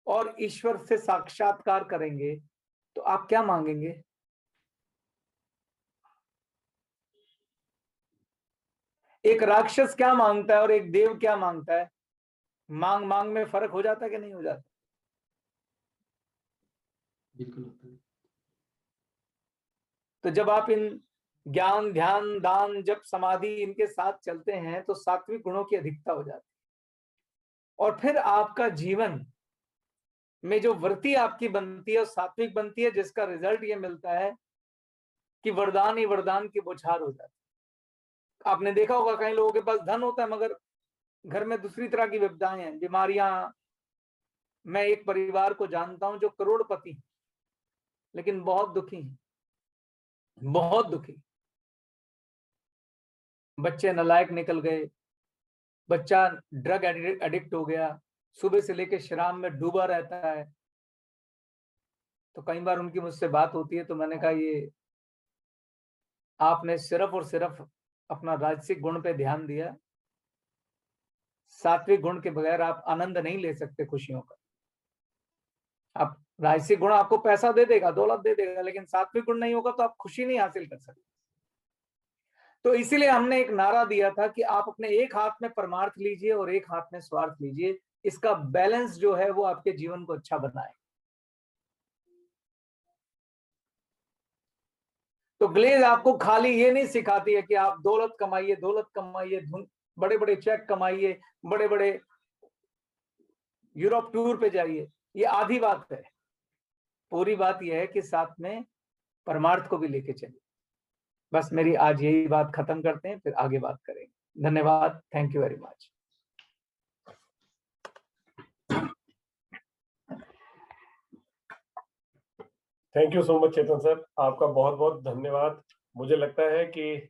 और ईश्वर से साक्षात्कार करेंगे तो आप क्या मांगेंगे? एक राक्षस क्या मांगता है और एक देव क्या मांगता है? मांग मांग में फर्क हो जाता है कि नहीं हो जाता? बिल्कुल होता है। तो जब आप इन ज्ञान, ध्यान, दान, जप, समाधि इनके साथ चलते हैं तो सात्विक गुणों की अधिकता हो जाती है। और फिर आपका जीवन में जो वृत्ति आपकी बनती है और सात्विक बनती है, जिसका रिजल्ट ये मिलता है कि वरदान ही वरदान की बौछार हो जाती है। आपने देखा होगा कई लोगों के पास धन होता है मगर घर में दूसरी तरह की विपदाएं हैं, बीमारियां। मैं एक परिवार को जानता हूं जो करोड़पति लेकिन बहुत दुखी हैं, बहुत दुखी। बच्चे नालायक निकल गए, बच्चा ड्रग एडिक्ट हो गया, सुबह से लेकर शराब में डूबा रहता है। तो कई बार उनकी मुझसे बात होती है तो मैंने कहा ये आपने सिर्फ और सिर्फ अपना राजसिक गुण पे ध्यान दिया। सात्विक गुण के बगैर आप आनंद नहीं ले सकते खुशियों का। आप राजसिक गुण आपको पैसा दे देगा, दौलत दे देगा, लेकिन सात्विक गुण नहीं होगा तो आप खुशी नहीं हासिल कर सकते। तो इसीलिए हमने एक नारा दिया था कि आप अपने एक हाथ में परमार्थ लीजिए और एक हाथ में स्वार्थ लीजिए। इसका बैलेंस जो है वो आपके जीवन को अच्छा बनाए। तो ग्लेज आपको खाली ये नहीं सिखाती है कि आप दौलत कमाइए, बड़े बड़े चेक कमाइए, बड़े बड़े यूरोप टूर पे जाइए। ये आधी बात है। पूरी बात यह है कि साथ में परमार्थ को भी लेके चलिए। बस मेरी आज यही बात खत्म करते हैं, फिर आगे बात करेंगे। धन्यवाद। Thank you very much. Thank you so much Chetan sir, आपका बहुत बहुत धन्यवाद। मुझे लगता है कि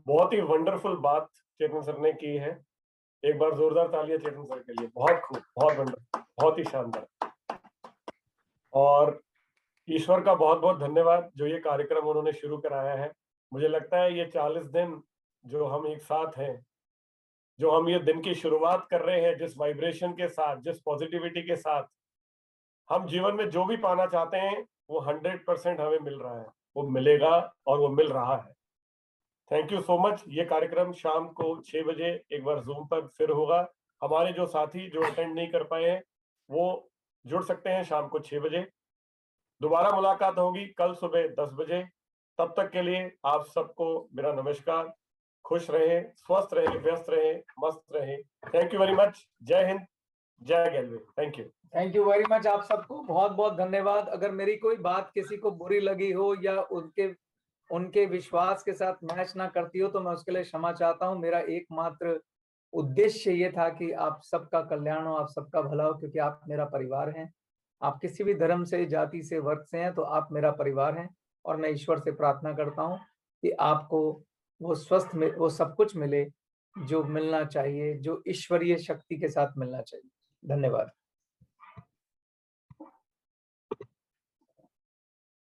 बहुत ही वंडरफुल बात चेतन सर ने की है। एक बार जोरदार तालियां चेतन सर के लिए। बहुत खूब, बहुत वंडरफुल, बहुत ही शानदार। और ईश्वर का बहुत बहुत धन्यवाद जो ये कार्यक्रम उन्होंने शुरू कराया है। मुझे लगता है ये 40 दिन जो हम एक साथ हैं, जो हम ये दिन की शुरुआत कर रहे हैं, जिस वाइब्रेशन के साथ, जिस पॉजिटिविटी के साथ, हम जीवन में जो भी पाना चाहते हैं वो 100% हमें मिल रहा है, वो मिलेगा और वो मिल रहा है। Thank you so much. ये कार्यक्रम शाम को 6 बजे एक बार जूम पर फिर होगा। हमारे जो साथी जो अटेंड नहीं कर पाए हैं वो जुड़ सकते हैं शाम को 6 बजे। दोबारा मुलाकात होगी कल सुबह 10 बजे। तब तक के लिए आप सबको मेरा नमस्कार। खुश रहे, स्वस्थ रहे, व्यस्त रहे, मस्त रहे। Thank you very much. जय हिंद, जय Galway. Thank you very much. आप सबको बहुत बहुत धन्यवाद। अगर मेरी कोई बात किसी को बुरी लगी हो या उनके विश्वास के साथ मैच ना करती हो तो मैं उसके लिए क्षमा चाहता हूं। मेरा एकमात्र उद्देश्य ये था कि आप सबका कल्याण हो, आप सबका भला हो, क्योंकि आप मेरा परिवार हैं। आप किसी भी धर्म से, जाति से, वर्ग से हैं तो आप मेरा परिवार हैं। और मैं ईश्वर से प्रार्थना करता हूं कि आपको वो स्वस्थ में वो सब कुछ मिले जो मिलना चाहिए, जो ईश्वरीय शक्ति के साथ मिलना चाहिए। धन्यवाद।